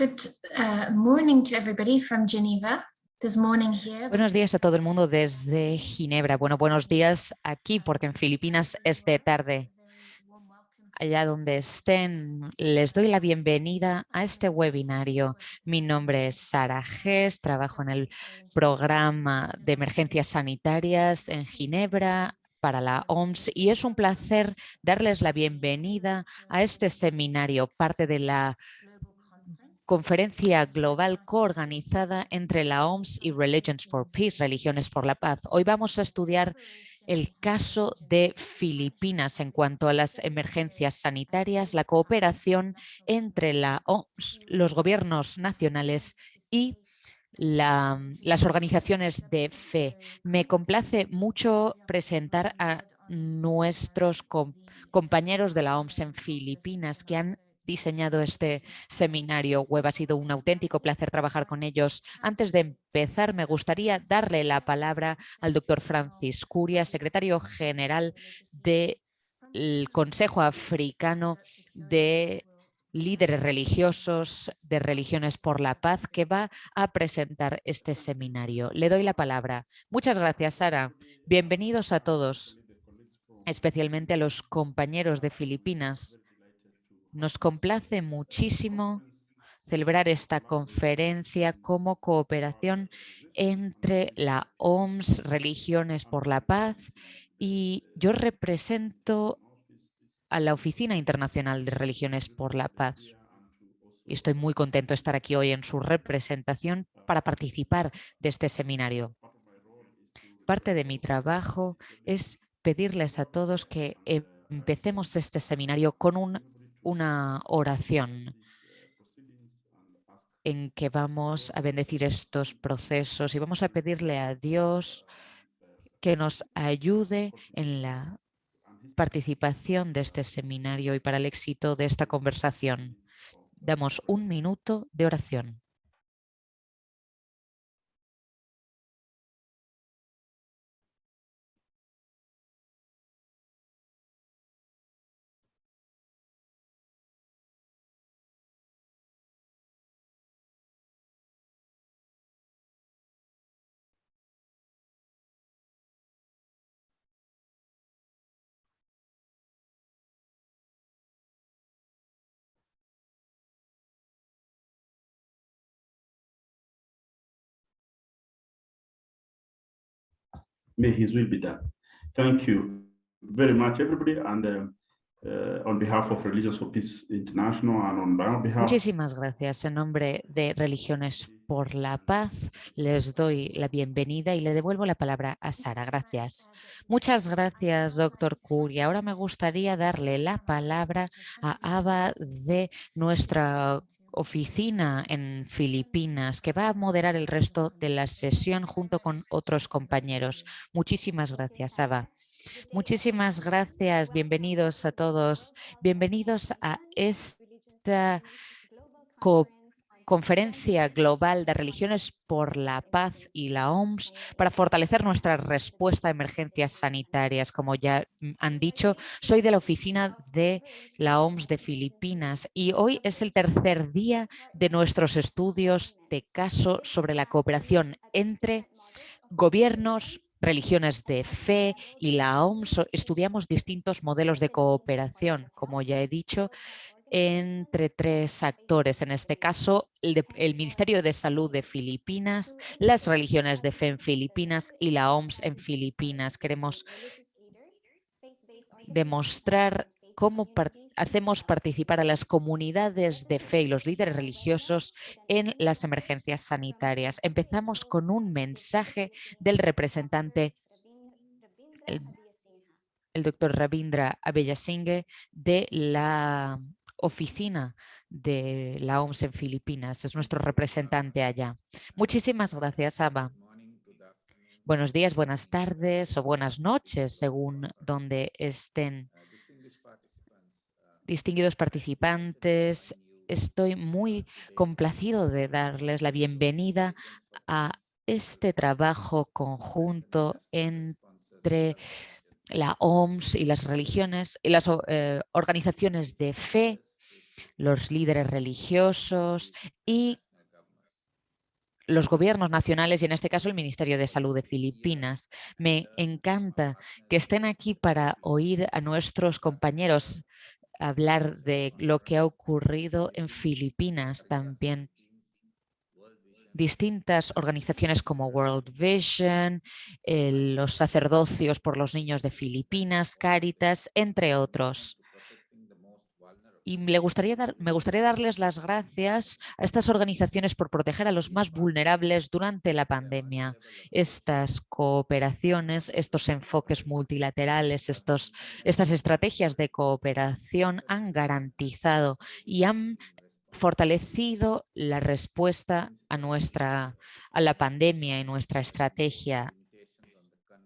Good morning to everybody from Geneva. This morning here. Buenos días a todo el mundo desde Ginebra. Bueno, buenos días aquí porque en Filipinas es de tarde. Allá donde estén, les doy la bienvenida a este webinario. Mi nombre es Sara Gess, trabajo en el programa de emergencias sanitarias en Ginebra para la OMS y es un placer darles la bienvenida a este seminario, parte de la conferencia global coorganizada entre la OMS y Religions for Peace, Religiones por la Paz. Hoy vamos a estudiar el caso de Filipinas en cuanto a las emergencias sanitarias, la cooperación entre la OMS, los gobiernos nacionales y las organizaciones de fe. Me complace mucho presentar a nuestros compañeros de la OMS en Filipinas que han diseñado este seminario web. Ha sido un auténtico placer trabajar con ellos. Antes de empezar, me gustaría darle la palabra al doctor Francis Curia, secretario general del Consejo Africano de Líderes Religiosos de Religiones por la Paz, que va a presentar este seminario. Le doy la palabra. Muchas gracias, Sara. Bienvenidos a todos, especialmente a los compañeros de Filipinas. Nos complace muchísimo celebrar esta conferencia como cooperación entre la OMS, Religiones por la Paz, y yo represento a la Oficina Internacional de Religiones por la Paz. Y estoy muy contento de estar aquí hoy en su representación para participar de este seminario. Parte de mi trabajo es pedirles a todos que empecemos este seminario con una oración en que vamos a bendecir estos procesos y vamos a pedirle a Dios que nos ayude en la participación de este seminario y para el éxito de esta conversación. Damos un minuto de oración. May His will be done. Thank you very much, everybody, and on behalf of Religions for Peace International and on my behalf. Muchísimas gracias. En nombre de Religiones por la Paz, les doy la bienvenida y le devuelvo la palabra a Sara. Gracias. Muchas gracias, doctor Curia. Ahora me gustaría darle la palabra a Ava de nuestra oficina en Filipinas, que va a moderar el resto de la sesión junto con otros compañeros. Muchísimas gracias, Ava. Muchísimas gracias. Bienvenidos a todos. Bienvenidos a esta Conferencia Global de Religiones por la Paz y la OMS para fortalecer nuestra respuesta a emergencias sanitarias. Como ya han dicho, soy de la oficina de la OMS de Filipinas y hoy es el tercer día de nuestros estudios de caso sobre la cooperación entre gobiernos, religiones de fe y la OMS. Estudiamos distintos modelos de cooperación, como ya he dicho, entre tres actores, en este caso el Ministerio de Salud de Filipinas, las religiones de fe en Filipinas y la OMS en Filipinas. Queremos demostrar cómo hacemos participar a las comunidades de fe y los líderes religiosos en las emergencias sanitarias. Empezamos con un mensaje del representante, el doctor Ravindra Abeyasinghe, de la oficina de la OMS en Filipinas. Es nuestro representante allá. Muchísimas gracias, Ava. Buenos días, buenas tardes o buenas noches, según donde estén. Distinguidos participantes, estoy muy complacido de darles la bienvenida a este trabajo conjunto entre la OMS y las religiones y las organizaciones de fe los líderes religiosos y los gobiernos nacionales y en este caso el Ministerio de Salud de Filipinas. Me encanta que estén aquí para oír a nuestros compañeros hablar de lo que ha ocurrido en Filipinas también. Distintas organizaciones como World Vision, los sacerdocios por los niños de Filipinas, Cáritas, entre otros. Y me gustaría darles las gracias a estas organizaciones por proteger a los más vulnerables durante la pandemia. Estas cooperaciones, estos enfoques multilaterales, estas estrategias de cooperación han garantizado y han fortalecido la respuesta a la pandemia y nuestra estrategia.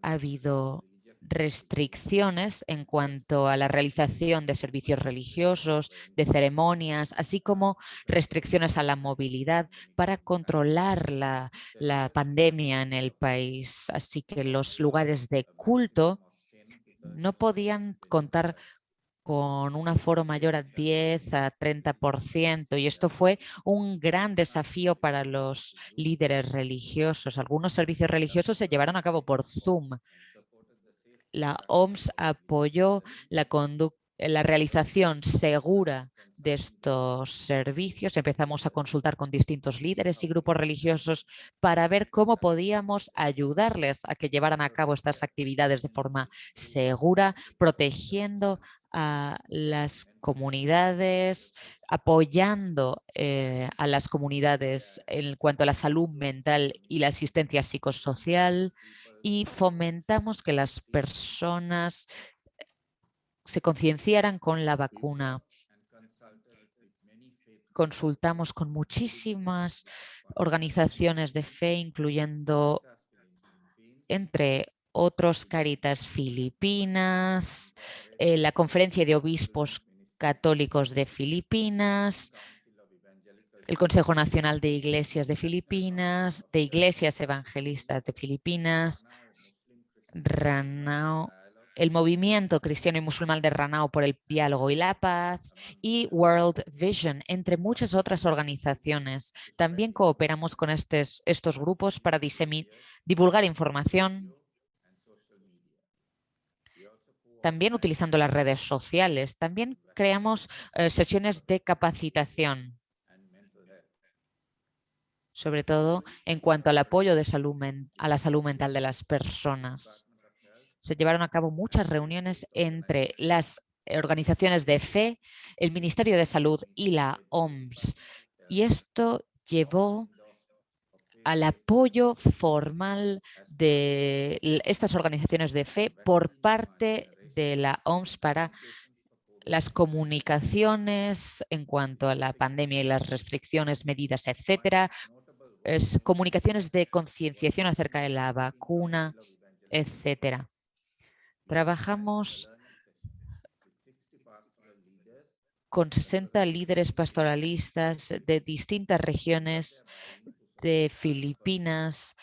Ha habido restricciones en cuanto a la realización de servicios religiosos, de ceremonias, así como restricciones a la movilidad para controlar la pandemia en el país. Así que los lugares de culto no podían contar con un aforo mayor a 10 a 30%, y esto fue un gran desafío para los líderes religiosos. Algunos servicios religiosos se llevaron a cabo por Zoom. La OMS apoyó la realización segura de estos servicios. Empezamos a consultar con distintos líderes y grupos religiosos para ver cómo podíamos ayudarles a que llevaran a cabo estas actividades de forma segura, protegiendo a las comunidades, apoyando a las comunidades en cuanto a la salud mental y la asistencia psicosocial, y fomentamos que las personas se concienciaran con la vacuna. Consultamos con muchísimas organizaciones de fe, incluyendo, entre otros, Cáritas Filipinas, la Conferencia de Obispos Católicos de Filipinas, el Consejo Nacional de Iglesias de Filipinas, de Iglesias Evangelistas de Filipinas, Ranao, el Movimiento Cristiano y Musulmán de Ranao por el Diálogo y la Paz y World Vision, entre muchas otras organizaciones. También cooperamos con estos grupos para divulgar información, también utilizando las redes sociales. También creamos sesiones de capacitación, sobre todo en cuanto al apoyo de a la salud mental de las personas. Se llevaron a cabo muchas reuniones entre las organizaciones de fe, el Ministerio de Salud y la OMS. Y esto llevó al apoyo formal de estas organizaciones de fe por parte de la OMS para las comunicaciones en cuanto a la pandemia y las restricciones, medidas, etcétera, comunicaciones de concienciación acerca de la vacuna, etcétera. Trabajamos con 60 líderes pastoralistas de distintas regiones de Filipinas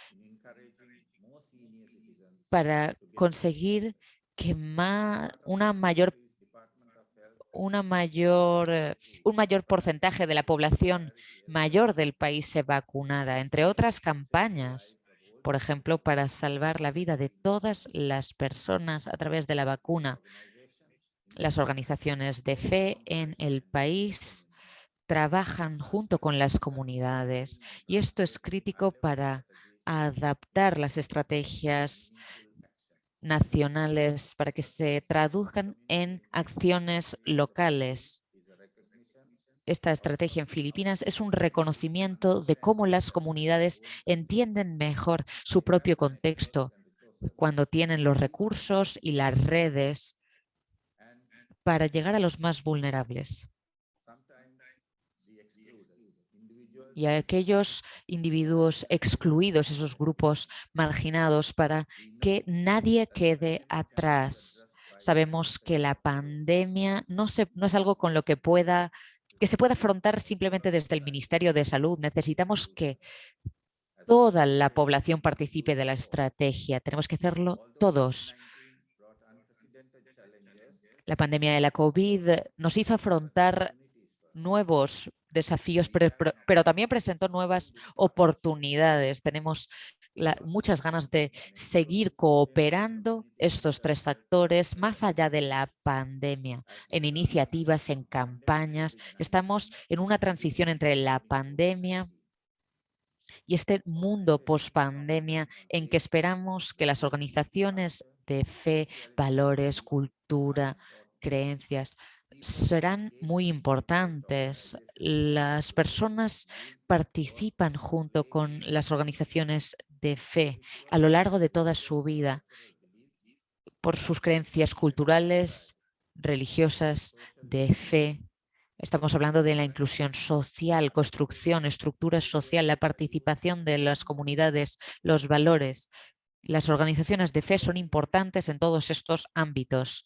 para conseguir que un mayor porcentaje de la población mayor del país se vacunara, entre otras campañas, por ejemplo, para salvar la vida de todas las personas a través de la vacuna. Las organizaciones de fe en el país trabajan junto con las comunidades y esto es crítico para adaptar las estrategias nacionales para que se traduzcan en acciones locales. Esta estrategia en Filipinas es un reconocimiento de cómo las comunidades entienden mejor su propio contexto cuando tienen los recursos y las redes para llegar a los más vulnerables y a aquellos individuos excluidos, esos grupos marginados, para que nadie quede atrás. Sabemos que la pandemia no es algo con lo que se pueda afrontar simplemente desde el Ministerio de Salud. Necesitamos que toda la población participe de la estrategia. Tenemos que hacerlo todos. La pandemia de la COVID nos hizo afrontar nuevos desafíos, pero también presentó nuevas oportunidades. Tenemos muchas ganas de seguir cooperando estos tres actores más allá de la pandemia, en iniciativas, en campañas. Estamos en una transición entre la pandemia y este mundo post-pandemia en que esperamos que las organizaciones de fe, valores, cultura, creencias serán muy importantes. Las personas participan junto con las organizaciones de fe a lo largo de toda su vida por sus creencias culturales, religiosas, de fe. Estamos hablando de la inclusión social, construcción, estructura social, la participación de las comunidades, los valores. Las organizaciones de fe son importantes en todos estos ámbitos.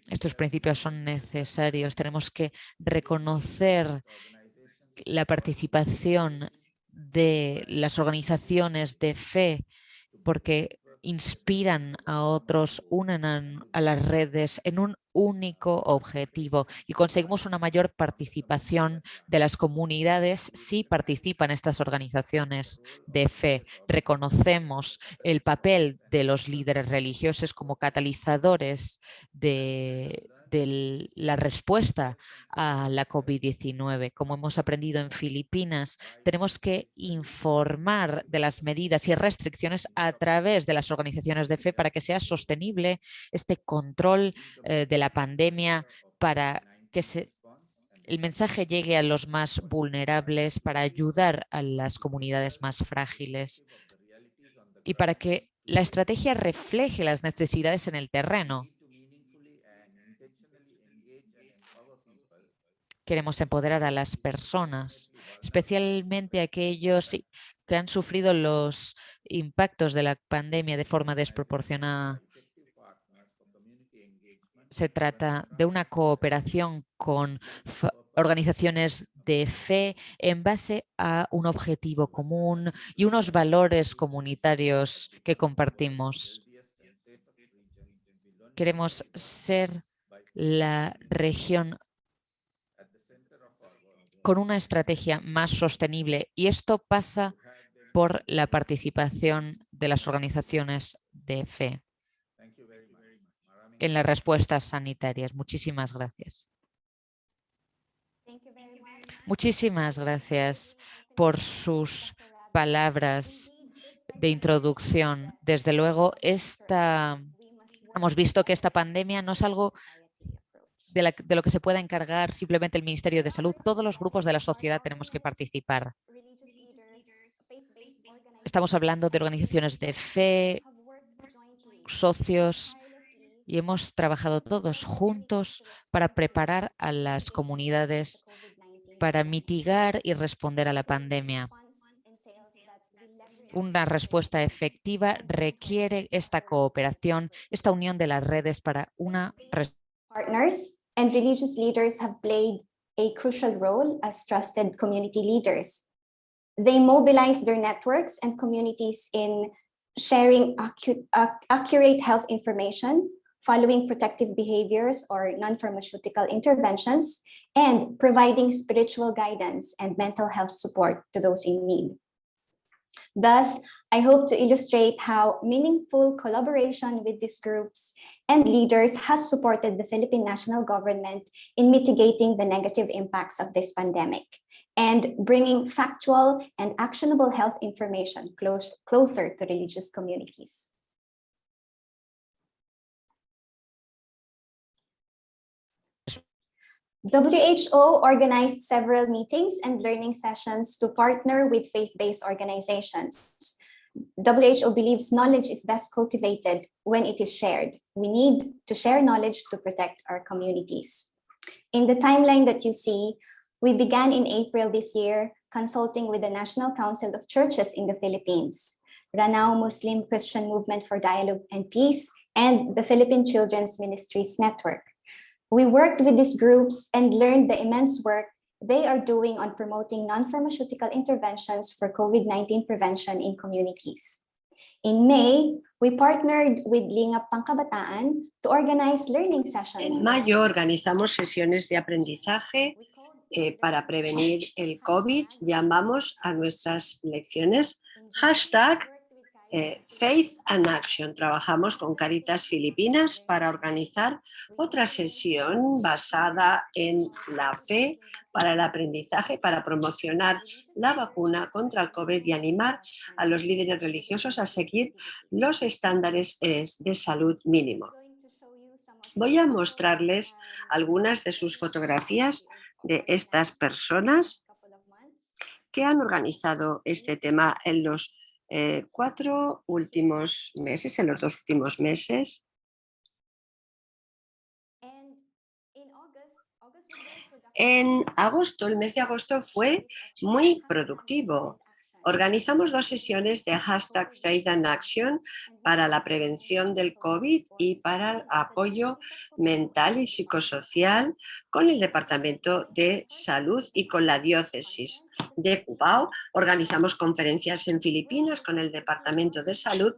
Estos principios son necesarios. Tenemos que reconocer la participación de las organizaciones de fe porque inspiran a otros, unen a las redes en un único objetivo y conseguimos una mayor participación de las comunidades si participan estas organizaciones de fe. Reconocemos el papel de los líderes religiosos como catalizadores de la respuesta a la COVID-19. Como hemos aprendido en Filipinas, tenemos que informar de las medidas y restricciones a través de las organizaciones de fe para que sea sostenible este control de la pandemia, para que el mensaje llegue a los más vulnerables, para ayudar a las comunidades más frágiles y para que la estrategia refleje las necesidades en el terreno. Queremos empoderar a las personas, especialmente aquellos que han sufrido los impactos de la pandemia de forma desproporcionada. Se trata de una cooperación con organizaciones de fe en base a un objetivo común y unos valores comunitarios que compartimos. Queremos ser la región con una estrategia más sostenible y esto pasa por la participación de las organizaciones de fe en las respuestas sanitarias. Muchísimas gracias. Muchísimas gracias por sus palabras de introducción. Desde luego, hemos visto que esta pandemia no es algo de lo que se pueda encargar simplemente el Ministerio de Salud. Todos los grupos de la sociedad tenemos que participar. Estamos hablando de organizaciones de fe, socios, y hemos trabajado todos juntos para preparar a las comunidades para mitigar y responder a la pandemia. Una respuesta efectiva requiere esta cooperación, esta unión de las redes para una Partners and religious leaders have played a crucial role as trusted community leaders. They mobilize their networks and communities in sharing accurate health information, following protective behaviors or non-pharmaceutical interventions, and providing spiritual guidance and mental health support to those in need. Thus, I hope to illustrate how meaningful collaboration with these groups and leaders has supported the Philippine national government in mitigating the negative impacts of this pandemic and bringing factual and actionable health information closer to religious communities. WHO organized several meetings and learning sessions to partner with faith-based organizations. WHO believes knowledge is best cultivated when it is shared. We need to share knowledge to protect our communities. In the timeline that you see, we began in April this year consulting with the National Council of Churches in the Philippines, Ranao Muslim Christian Movement for Dialogue and Peace, and the Philippine Children's Ministries Network. We worked with these groups and learned the immense work they are doing on promoting non-pharmaceutical interventions for COVID-19 prevention in communities. In May, we partnered with Lingap Pangkabataan to organize learning sessions. En mayo organizamos sesiones de aprendizaje para prevenir el COVID. Llamamos a nuestras lecciones #Faith and Action. Trabajamos con Cáritas Filipinas para organizar otra sesión basada en la fe para el aprendizaje, para promocionar la vacuna contra el COVID y animar a los líderes religiosos a seguir los estándares de salud mínimo. Voy a mostrarles algunas de sus fotografías de estas personas que han organizado este tema en los 4 últimos meses, en los 2 últimos meses. En agosto, el mes de agosto fue muy productivo. Organizamos 2 sesiones de #Faith and Action para la prevención del COVID y para el apoyo mental y psicosocial con el Departamento de Salud y con la diócesis de Cubao. Organizamos conferencias en Filipinas con el Departamento de Salud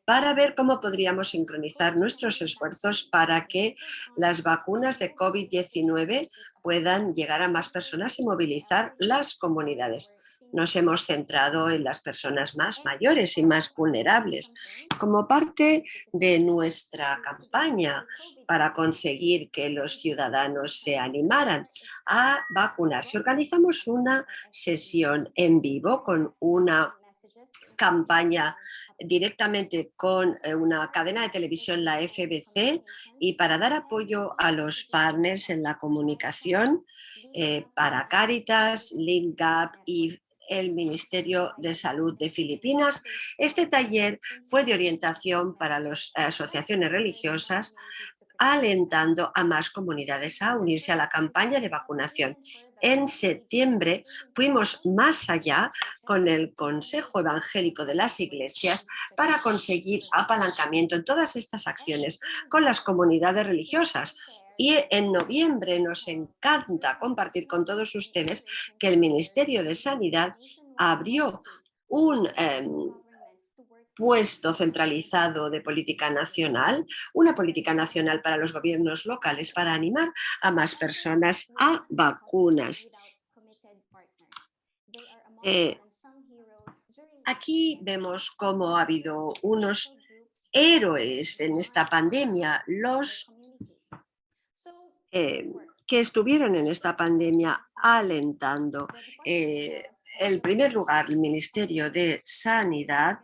para ver cómo podríamos sincronizar nuestros esfuerzos para que las vacunas de COVID-19 puedan llegar a más personas y movilizar las comunidades. Nos hemos centrado en las personas más mayores y más vulnerables como parte de nuestra campaña para conseguir que los ciudadanos se animaran a vacunarse. Organizamos una sesión en vivo con una campaña directamente con una cadena de televisión, la FBC, y para dar apoyo a los partners en la comunicación para Cáritas, Lingap y el Ministerio de Salud de Filipinas. Este taller fue de orientación para las asociaciones religiosas, alentando a más comunidades a unirse a la campaña de vacunación. En septiembre fuimos más allá con el Consejo Evangélico de las Iglesias para conseguir apalancamiento en todas estas acciones con las comunidades religiosas. Y en noviembre nos encanta compartir con todos ustedes que el Ministerio de Sanidad abrió un puesto centralizado de política nacional, una política nacional para los gobiernos locales para animar a más personas a vacunas. Aquí vemos cómo ha habido unos héroes en esta pandemia, los que estuvieron en esta pandemia alentando. En primer lugar, el Ministerio de Sanidad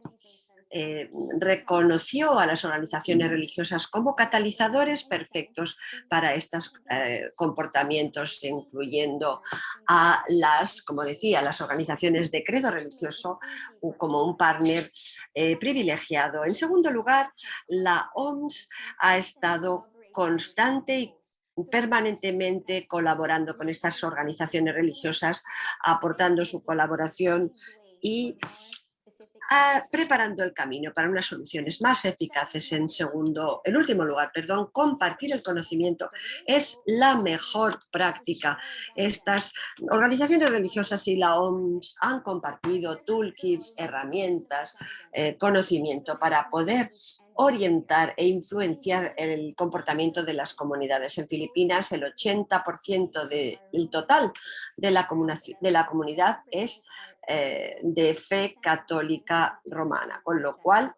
reconoció a las organizaciones religiosas como catalizadores perfectos para estos comportamientos, incluyendo a las, como decía, las organizaciones de credo religioso como un partner privilegiado. En segundo lugar, la OMS ha estado constante y permanentemente colaborando con estas organizaciones religiosas, aportando su colaboración y preparando el camino para unas soluciones más eficaces. En último lugar, compartir el conocimiento es la mejor práctica. Estas organizaciones religiosas y la OMS han compartido toolkits, herramientas, conocimiento para poder orientar e influenciar el comportamiento de las comunidades. En Filipinas, el 80% del total de la comunidad es de fe católica romana, con lo cual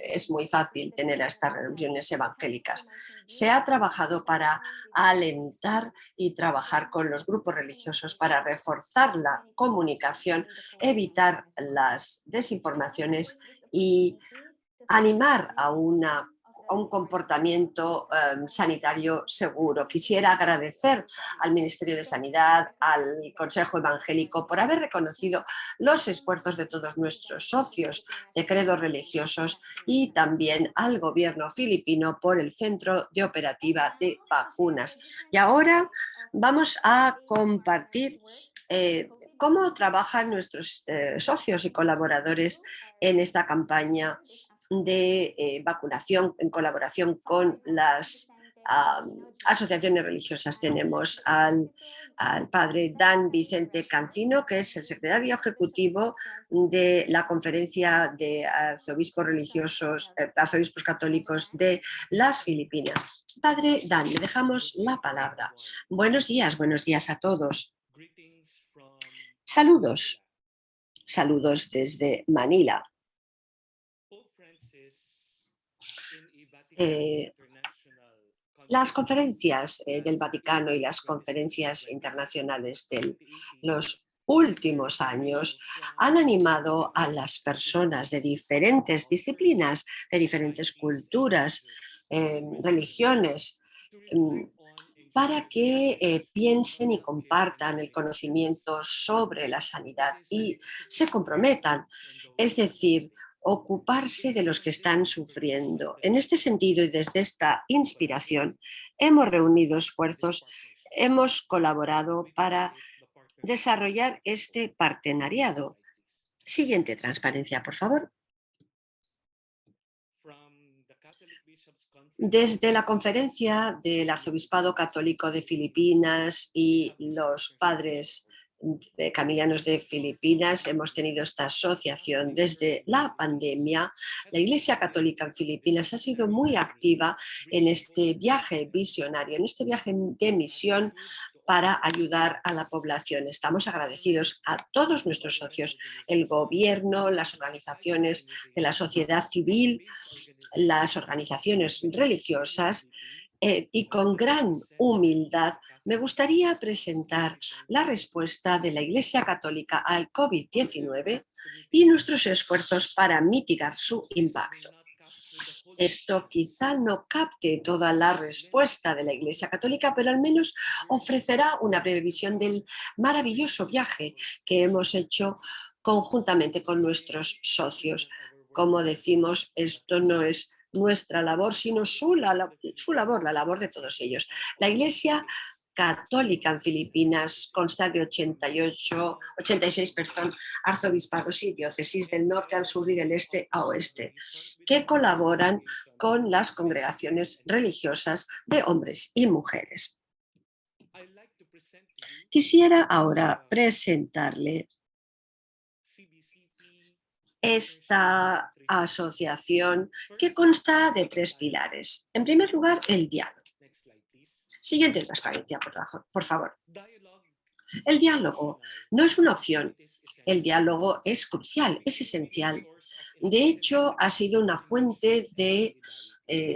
es muy fácil tener a estas reuniones evangélicas. Se ha trabajado para alentar y trabajar con los grupos religiosos para reforzar la comunicación, evitar las desinformaciones y animar a un comportamiento sanitario seguro. Quisiera agradecer al Ministerio de Sanidad, al Consejo Evangélico por haber reconocido los esfuerzos de todos nuestros socios de credos religiosos y también al gobierno filipino por el Centro de Operativa de Vacunas. Y ahora vamos a compartir cómo trabajan nuestros socios y colaboradores en esta campaña de vacunación en colaboración con las asociaciones religiosas. Tenemos al padre Dan Vicente Cancino, que es el secretario ejecutivo de la Conferencia de Arzobispos Religiosos, Arzobispos Católicos de las Filipinas. Padre Dan, le dejamos la palabra. Buenos días a todos. Saludos. Saludos desde Manila. Las conferencias del Vaticano y las conferencias internacionales de los últimos años han animado a las personas de diferentes disciplinas, de diferentes culturas, religiones, para que piensen y compartan el conocimiento sobre la sanidad y se comprometan, es decir, ocuparse de los que están sufriendo. En este sentido y desde esta inspiración hemos reunido esfuerzos, hemos colaborado para desarrollar este partenariado. Siguiente transparencia, por favor. Desde la conferencia del Arzobispado Católico de Filipinas y los padres camilianos de Filipinas hemos tenido esta asociación desde la pandemia. La Iglesia Católica en Filipinas ha sido muy activa en este viaje visionario, en este viaje de misión para ayudar a la población. Estamos agradecidos a todos nuestros socios, el gobierno, las organizaciones de la sociedad civil, las organizaciones religiosas, y con gran humildad me gustaría presentar la respuesta de la Iglesia Católica al COVID-19 y nuestros esfuerzos para mitigar su impacto. Esto quizá no capte toda la respuesta de la Iglesia Católica, pero al menos ofrecerá una breve visión del maravilloso viaje que hemos hecho conjuntamente con nuestros socios. Como decimos, esto no es nuestra labor, sino su labor, la labor de todos ellos. La Iglesia Católica en Filipinas consta de 86 arzobispados y diócesis del norte al sur y del este a oeste, que colaboran con las congregaciones religiosas de hombres y mujeres. Quisiera ahora presentarle esta asociación que consta de 3 pilares. En primer lugar, el diálogo. Siguiente transparencia, por favor. El diálogo no es una opción. El diálogo es crucial, es esencial. De hecho, ha sido una fuente de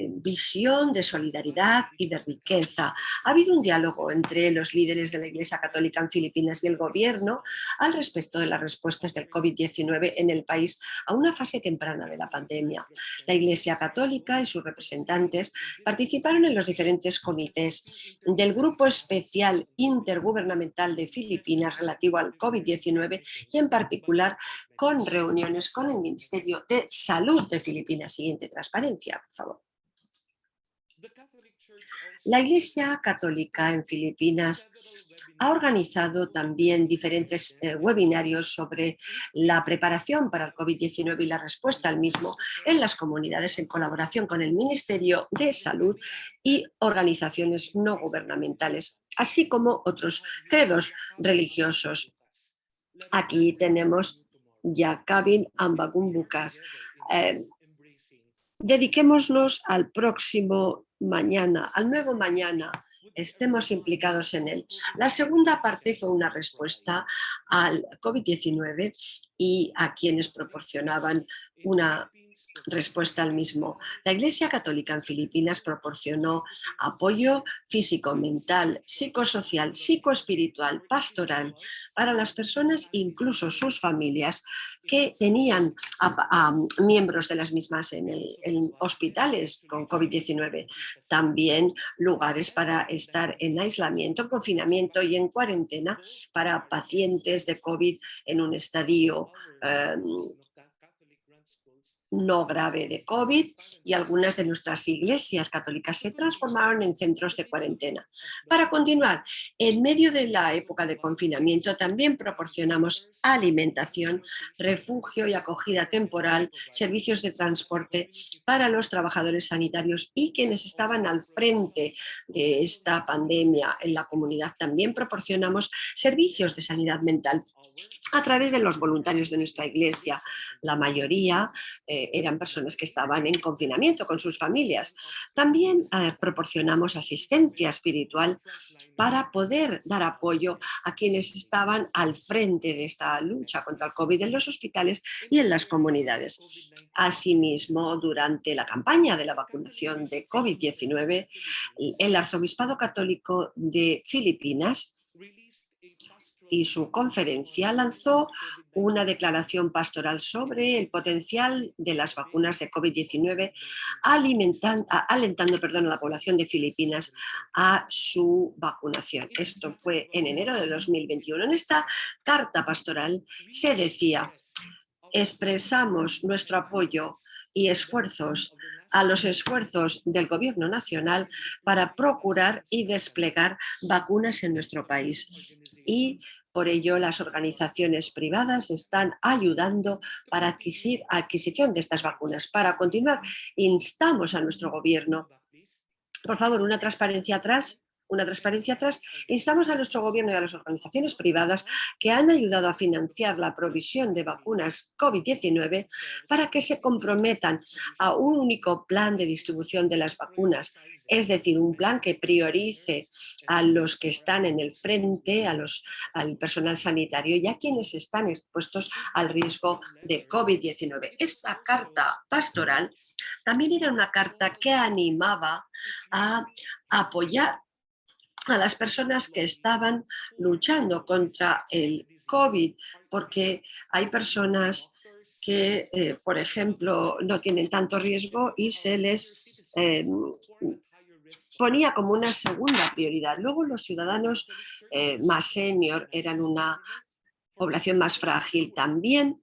visión, de solidaridad y de riqueza. Ha habido un diálogo entre los líderes de la Iglesia Católica en Filipinas y el gobierno al respecto de las respuestas del COVID-19 en el país a una fase temprana de la pandemia. La Iglesia Católica y sus representantes participaron en los diferentes comités del Grupo Especial Intergubernamental de Filipinas relativo al COVID-19 y en particular con reuniones con el Ministerio de Salud de Filipinas. Siguiente transparencia, por favor. La Iglesia Católica en Filipinas ha organizado también diferentes webinarios sobre la preparación para el COVID-19 y la respuesta al mismo en las comunidades en colaboración con el Ministerio de Salud y organizaciones no gubernamentales, así como otros credos religiosos. Aquí tenemos Yakabin Ambagumbukas. Dediquémonos al próximo mañana, al nuevo mañana, estemos implicados en él. La segunda parte fue una respuesta al COVID-19 y a quienes proporcionaban una respuesta al mismo. La Iglesia Católica en Filipinas proporcionó apoyo físico, mental, psicosocial, psicoespiritual, pastoral para las personas, incluso sus familias, que tenían a miembros de las mismas en hospitales con COVID-19. También lugares para estar en aislamiento, confinamiento y en cuarentena para pacientes de COVID en un estadio no grave de COVID y algunas de nuestras iglesias católicas se transformaron en centros de cuarentena. Para continuar, en medio de la época de confinamiento también proporcionamos alimentación, refugio y acogida temporal, servicios de transporte para los trabajadores sanitarios y quienes estaban al frente de esta pandemia en la comunidad. También proporcionamos servicios de sanidad mental a través de los voluntarios de nuestra iglesia. La mayoría eran personas que estaban en confinamiento con sus familias. También proporcionamos asistencia espiritual para poder dar apoyo a quienes estaban al frente de esta lucha contra el COVID en los hospitales y en las comunidades. Asimismo, durante la campaña de la vacunación de COVID-19, el Arzobispado Católico de Filipinas y su conferencia lanzó una declaración pastoral sobre el potencial de las vacunas de COVID-19, alentando a la población de Filipinas a su vacunación. Esto fue en enero de 2021. En esta carta pastoral se decía: expresamos nuestro apoyo y esfuerzos a los esfuerzos del Gobierno nacional para procurar y desplegar vacunas en nuestro país. Y por ello, las organizaciones privadas están ayudando para adquisición de estas vacunas. Para continuar, instamos a nuestro gobierno, por favor, una transparencia atrás. Instamos a nuestro gobierno y a las organizaciones privadas que han ayudado a financiar la provisión de vacunas COVID-19 para que se comprometan a un único plan de distribución de las vacunas, es decir, un plan que priorice a los que están en el frente, al personal sanitario y a quienes están expuestos al riesgo de COVID-19. Esta carta pastoral también era una carta que animaba a apoyar a las personas que estaban luchando contra el COVID, porque hay personas que, por ejemplo, no tienen tanto riesgo y se les ponía como una segunda prioridad. Luego los ciudadanos más senior eran una población más frágil. También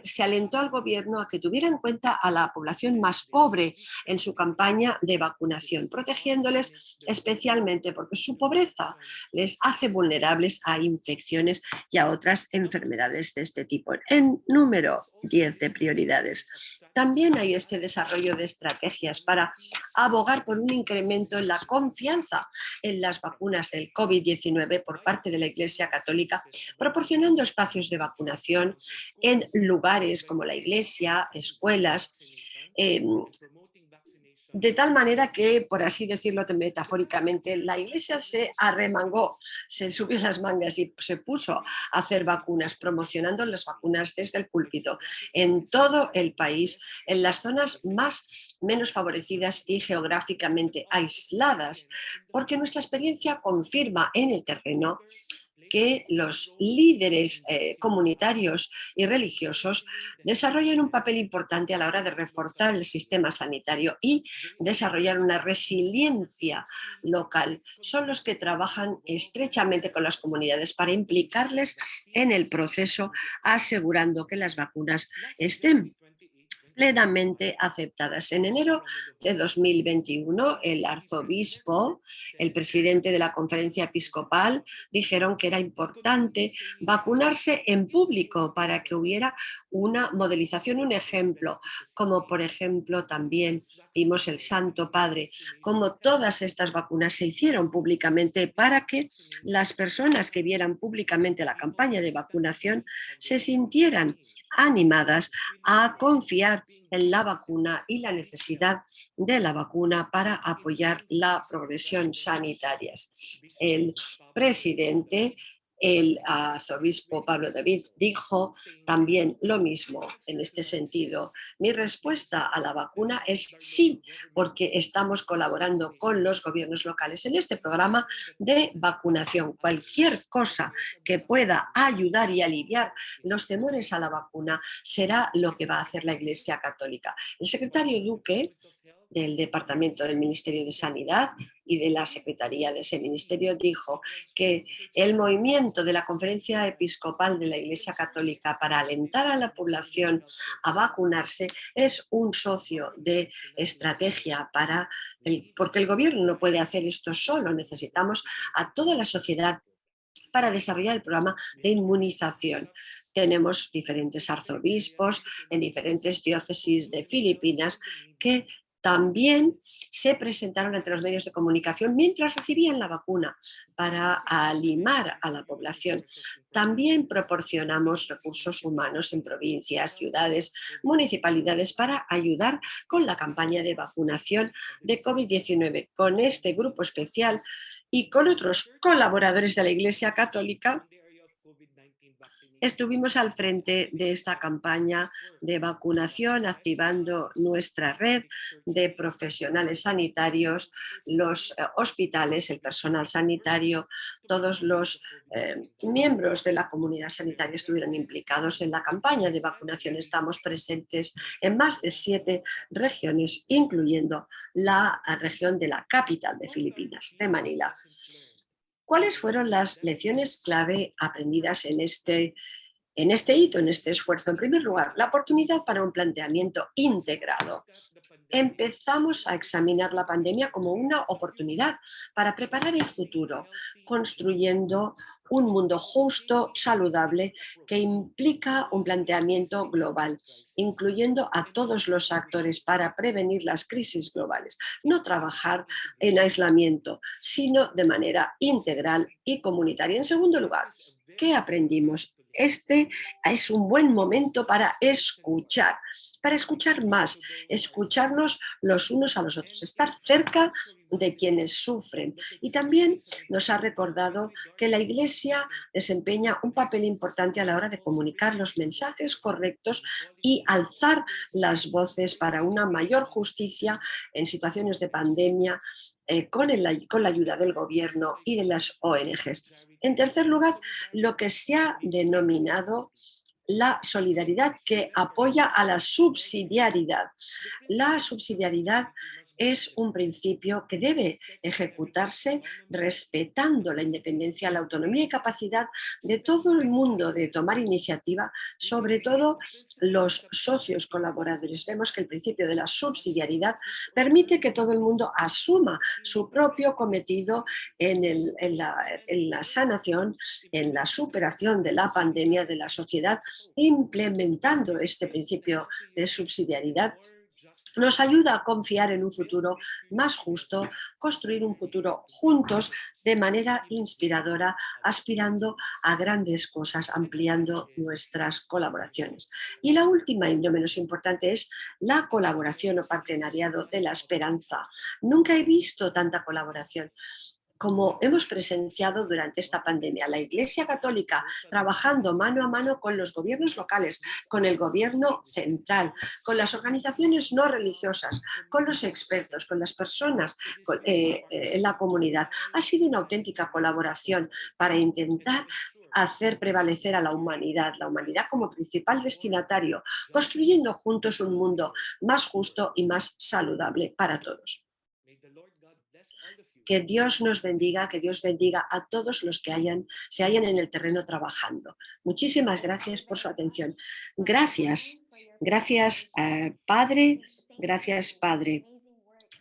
se alentó al gobierno a que tuviera en cuenta a la población más pobre en su campaña de vacunación, protegiéndoles especialmente porque su pobreza les hace vulnerables a infecciones y a otras enfermedades de este tipo. En número 10 de prioridades. También hay este desarrollo de estrategias para abogar por un incremento en la confianza en las vacunas del COVID-19 por parte de la Iglesia Católica, proporcionando espacios de vacunación en lugares como la iglesia, escuelas, de tal manera que, por así decirlo metafóricamente, la iglesia se arremangó, se subió las mangas y se puso a hacer vacunas, promocionando las vacunas desde el púlpito en todo el país, en las zonas menos favorecidas y geográficamente aisladas, porque nuestra experiencia confirma en el terreno que los líderes comunitarios y religiosos desarrollan un papel importante a la hora de reforzar el sistema sanitario y desarrollar una resiliencia local. Son los que trabajan estrechamente con las comunidades para implicarles en el proceso, asegurando que las vacunas estén plenamente aceptadas. En enero de 2021, el arzobispo, el presidente de la conferencia episcopal, dijeron que era importante vacunarse en público para que hubiera una modelización, un ejemplo, como por ejemplo también vimos el Santo Padre, como todas estas vacunas se hicieron públicamente para que las personas que vieran públicamente la campaña de vacunación se sintieran animadas a confiar en la vacuna y la necesidad de la vacuna para apoyar la progresión sanitaria. El presidente, el arzobispo Pablo David, dijo también lo mismo en este sentido. Mi respuesta a la vacuna es sí, porque estamos colaborando con los gobiernos locales en este programa de vacunación. Cualquier cosa que pueda ayudar y aliviar los temores a la vacuna será lo que va a hacer la Iglesia Católica. El secretario Duque del Departamento del Ministerio de Sanidad y de la Secretaría de ese ministerio dijo que el movimiento de la Conferencia Episcopal de la Iglesia Católica para alentar a la población a vacunarse es un socio de estrategia porque el gobierno no puede hacer esto solo, necesitamos a toda la sociedad para desarrollar el programa de inmunización. Tenemos diferentes arzobispos en diferentes diócesis de Filipinas que también se presentaron ante los medios de comunicación mientras recibían la vacuna para animar a la población. También proporcionamos recursos humanos en provincias, ciudades, municipalidades para ayudar con la campaña de vacunación de COVID-19. Con este grupo especial y con otros colaboradores de la Iglesia Católica, estuvimos al frente de esta campaña de vacunación, activando nuestra red de profesionales sanitarios, los hospitales, el personal sanitario, todos los miembros de la comunidad sanitaria estuvieron implicados en la campaña de vacunación. Estamos presentes en más de 7 regiones, incluyendo la región de la capital de Filipinas, de Manila. ¿Cuáles fueron las lecciones clave aprendidas en este hito, en este esfuerzo? En primer lugar, la oportunidad para un planteamiento integrado. Empezamos a examinar la pandemia como una oportunidad para preparar el futuro, construyendo un mundo justo, saludable, que implica un planteamiento global, incluyendo a todos los actores para prevenir las crisis globales. No trabajar en aislamiento, sino de manera integral y comunitaria. En segundo lugar, ¿qué aprendimos? Este es un buen momento para escuchar más, escucharnos los unos a los otros, estar cerca de quienes sufren. Y también nos ha recordado que la Iglesia desempeña un papel importante a la hora de comunicar los mensajes correctos y alzar las voces para una mayor justicia en situaciones de pandemia, con la ayuda del gobierno y de las ONGs. En tercer lugar, lo que se ha denominado la solidaridad, que apoya a la subsidiariedad. La subsidiariedad es un principio que debe ejecutarse respetando la independencia, la autonomía y capacidad de todo el mundo de tomar iniciativa, sobre todo los socios colaboradores. Vemos que el principio de la subsidiariedad permite que todo el mundo asuma su propio cometido en la sanación, en la superación de la pandemia de la sociedad. Implementando este principio de subsidiariedad nos ayuda a confiar en un futuro más justo, construir un futuro juntos de manera inspiradora, aspirando a grandes cosas, ampliando nuestras colaboraciones. Y la última y no menos importante es la colaboración o partenariado de la esperanza. Nunca he visto tanta colaboración como hemos presenciado durante esta pandemia. La Iglesia Católica trabajando mano a mano con los gobiernos locales, con el gobierno central, con las organizaciones no religiosas, con los expertos, con las personas en la comunidad. Ha sido una auténtica colaboración para intentar hacer prevalecer a la humanidad como principal destinatario, construyendo juntos un mundo más justo y más saludable para todos. Que Dios nos bendiga, que Dios bendiga a todos los que se hallan en el terreno trabajando. Muchísimas gracias por su atención. Gracias, Padre, gracias, Padre.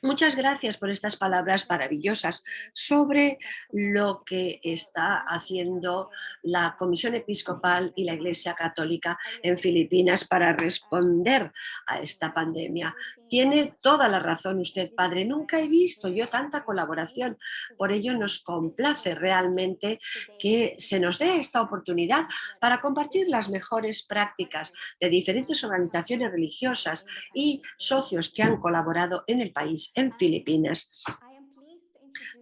Muchas gracias por estas palabras maravillosas sobre lo que está haciendo la Comisión Episcopal y la Iglesia Católica en Filipinas para responder a esta pandemia. Tiene toda la razón usted, Padre. Nunca he visto yo tanta colaboración. Por ello nos complace realmente que se nos dé esta oportunidad para compartir las mejores prácticas de diferentes organizaciones religiosas y socios que han colaborado en el país, en Filipinas.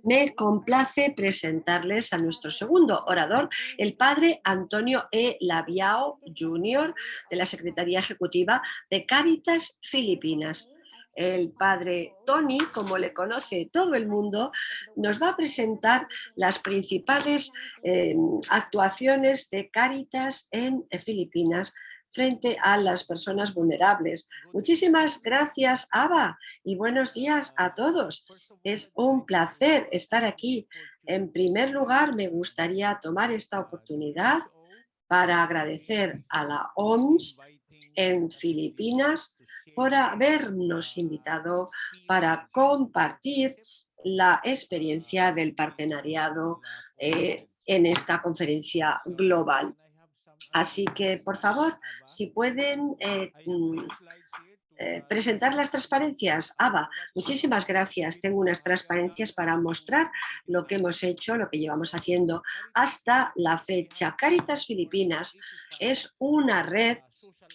Me complace presentarles a nuestro segundo orador, el padre Antonio E. Labiao Jr., de la Secretaría Ejecutiva de Cáritas Filipinas. El padre Tony, como le conoce todo el mundo, nos va a presentar las principales actuaciones de Cáritas en Filipinas frente a las personas vulnerables. Muchísimas gracias, Ava, y buenos días a todos. Es un placer estar aquí. En primer lugar, me gustaría tomar esta oportunidad para agradecer a la OMS en Filipinas por habernos invitado para compartir la experiencia del partenariado en esta conferencia global. Así que, por favor, si pueden presentar las transparencias. Ava, muchísimas gracias. Tengo unas transparencias para mostrar lo que hemos hecho, lo que llevamos haciendo hasta la fecha. Cáritas Filipinas es una red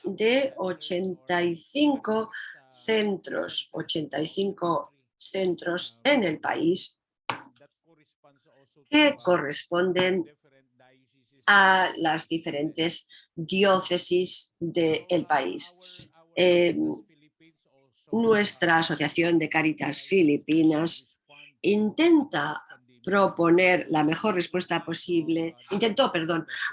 de 85 centros en el país que corresponden a las diferentes diócesis del país. Nuestra Asociación de Cáritas Filipinas intentó la mejor respuesta posible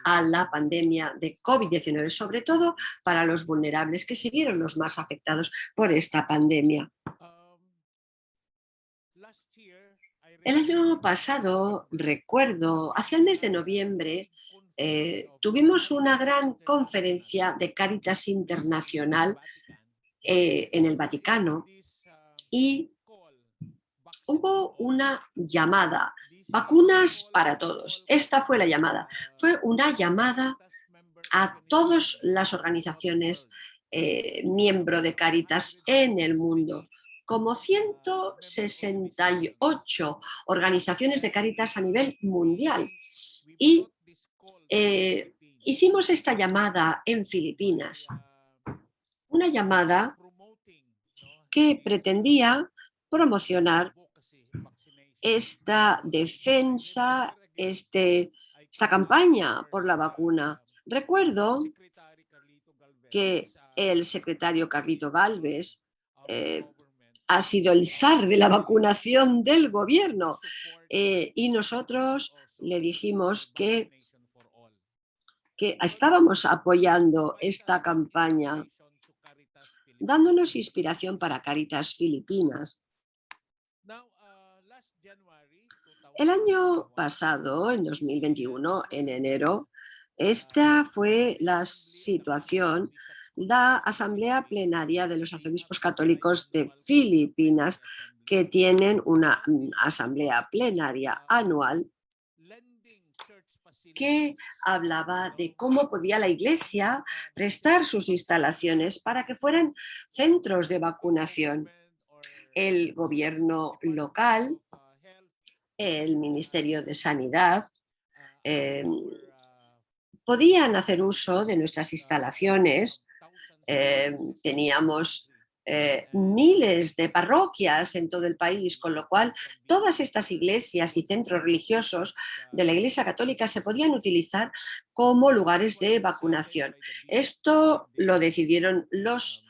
a la pandemia de COVID-19, sobre todo para los vulnerables que se vieron los más afectados por esta pandemia. El año pasado, recuerdo, hacia el mes de noviembre, tuvimos una gran conferencia de Cáritas Internacional en el Vaticano y hubo una llamada, vacunas para todos. Esta fue la llamada. Fue una llamada a todas las organizaciones miembro de Cáritas en el mundo, como 168 organizaciones de Cáritas a nivel mundial. Y hicimos esta llamada en Filipinas, una llamada que pretendía promocionar esta defensa, esta campaña por la vacuna. Recuerdo que el secretario Carlito Galvez ha sido el zar de la vacunación del gobierno y nosotros le dijimos que estábamos apoyando esta campaña, dándonos inspiración para Cáritas Filipinas. El año pasado, en 2021, en enero, esta fue la situación. La Asamblea Plenaria de los Arzobispos Católicos de Filipinas, que tienen una asamblea plenaria anual, que hablaba de cómo podía la Iglesia prestar sus instalaciones para que fueran centros de vacunación. El gobierno local, el Ministerio de Sanidad, podían hacer uso de nuestras instalaciones. Teníamos miles de parroquias en todo el país, con lo cual todas estas iglesias y centros religiosos de la Iglesia Católica se podían utilizar como lugares de vacunación. Esto lo decidieron los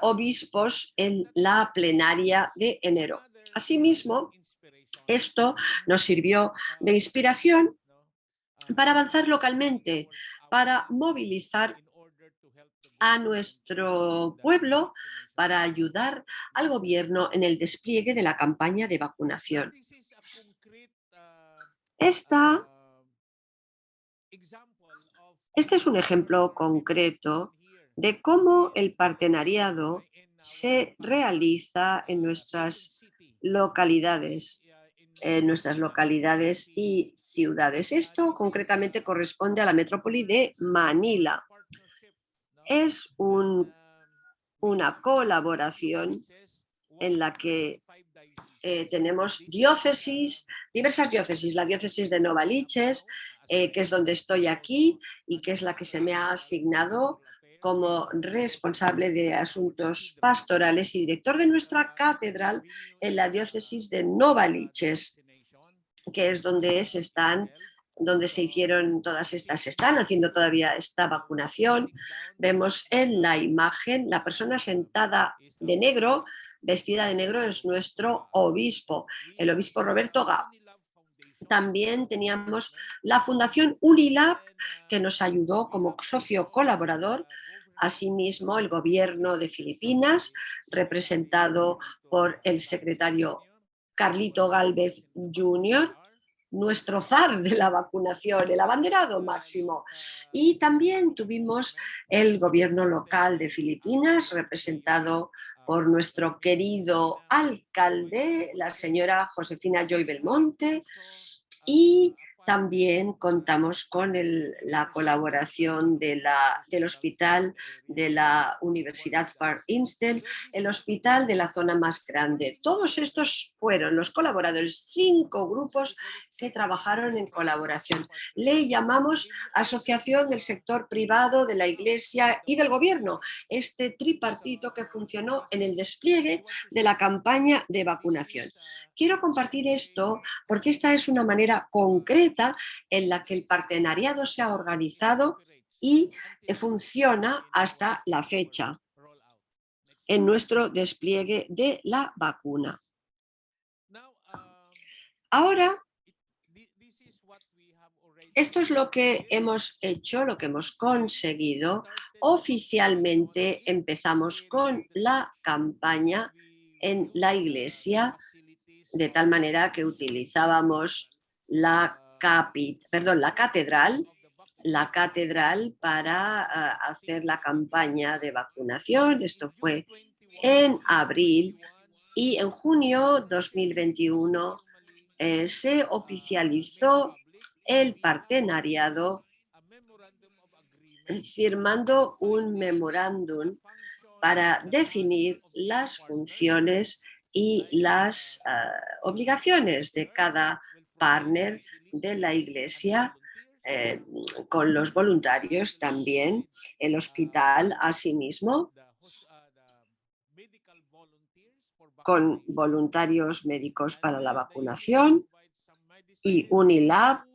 obispos en la plenaria de enero. Asimismo, esto nos sirvió de inspiración para avanzar localmente, para movilizar a nuestro pueblo, para ayudar al gobierno en el despliegue de la campaña de vacunación. Este es un ejemplo concreto de cómo el partenariado se realiza en nuestras localidades y ciudades. Esto concretamente corresponde a la metrópoli de Manila. Es una colaboración en la que tenemos diversas diócesis, la diócesis de Novaliches, que es donde estoy aquí y que es la que se me ha asignado como responsable de asuntos pastorales y director de nuestra catedral en la diócesis de Novaliches, que es donde se hicieron todas estas, se están haciendo todavía esta vacunación. Vemos en la imagen la persona sentada de negro, vestida de negro, es nuestro obispo, el obispo Roberto Gap. También teníamos la Fundación Unilab, que nos ayudó como socio colaborador Asimismo, el gobierno de Filipinas, representado por el secretario Carlito Gálvez Jr., nuestro zar de la vacunación, el abanderado máximo. Y también tuvimos el gobierno local de Filipinas, representado por nuestro querido alcalde, la señora Josefina Joy Belmonte, y también contamos con la colaboración del hospital de la Universidad Far Eastern, el hospital de la zona más grande. Todos estos fueron los colaboradores, 5 grupos que trabajaron en colaboración. Le llamamos Asociación del Sector Privado, de la Iglesia y del Gobierno, este tripartito que funcionó en el despliegue de la campaña de vacunación. Quiero compartir esto porque esta es una manera concreta en la que el partenariado se ha organizado y funciona hasta la fecha en nuestro despliegue de la vacuna. Ahora, esto es lo que hemos hecho, lo que hemos conseguido. Oficialmente empezamos con la campaña en la iglesia, de tal manera que utilizábamos la catedral para hacer la campaña de vacunación. Esto fue en abril, y en junio 2021 se oficializó el partenariado firmando un memorándum para definir las funciones y las obligaciones de cada partner de la Iglesia, con los voluntarios también, el hospital asimismo, con voluntarios médicos para la vacunación, y Unilab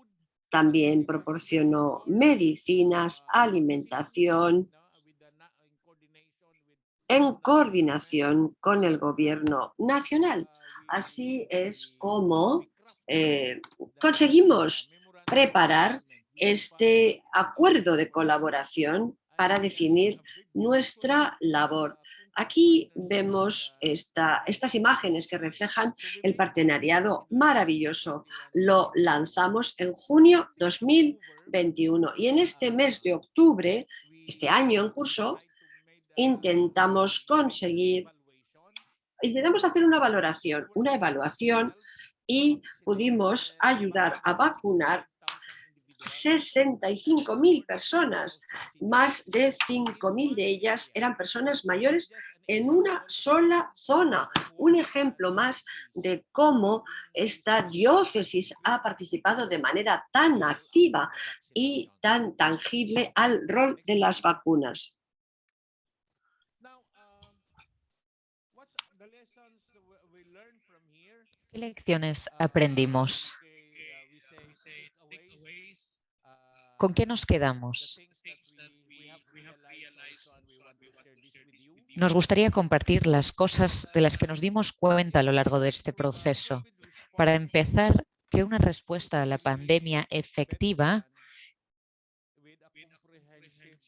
también proporcionó medicinas, alimentación, en coordinación con el gobierno nacional. Así es como conseguimos preparar este acuerdo de colaboración para definir nuestra labor. Aquí vemos estas imágenes que reflejan el partenariado maravilloso. Lo lanzamos en junio 2021 y en este mes de octubre, este año en curso, intentamos hacer una evaluación y pudimos ayudar a vacunar 65.000 personas. Más de 5.000 de ellas eran personas mayores en una sola zona. Un ejemplo más de cómo esta diócesis ha participado de manera tan activa y tan tangible al rol de las vacunas. ¿Qué lecciones aprendimos? ¿Con qué nos quedamos? Nos gustaría compartir las cosas de las que nos dimos cuenta a lo largo de este proceso. Para empezar, que una respuesta a la pandemia efectiva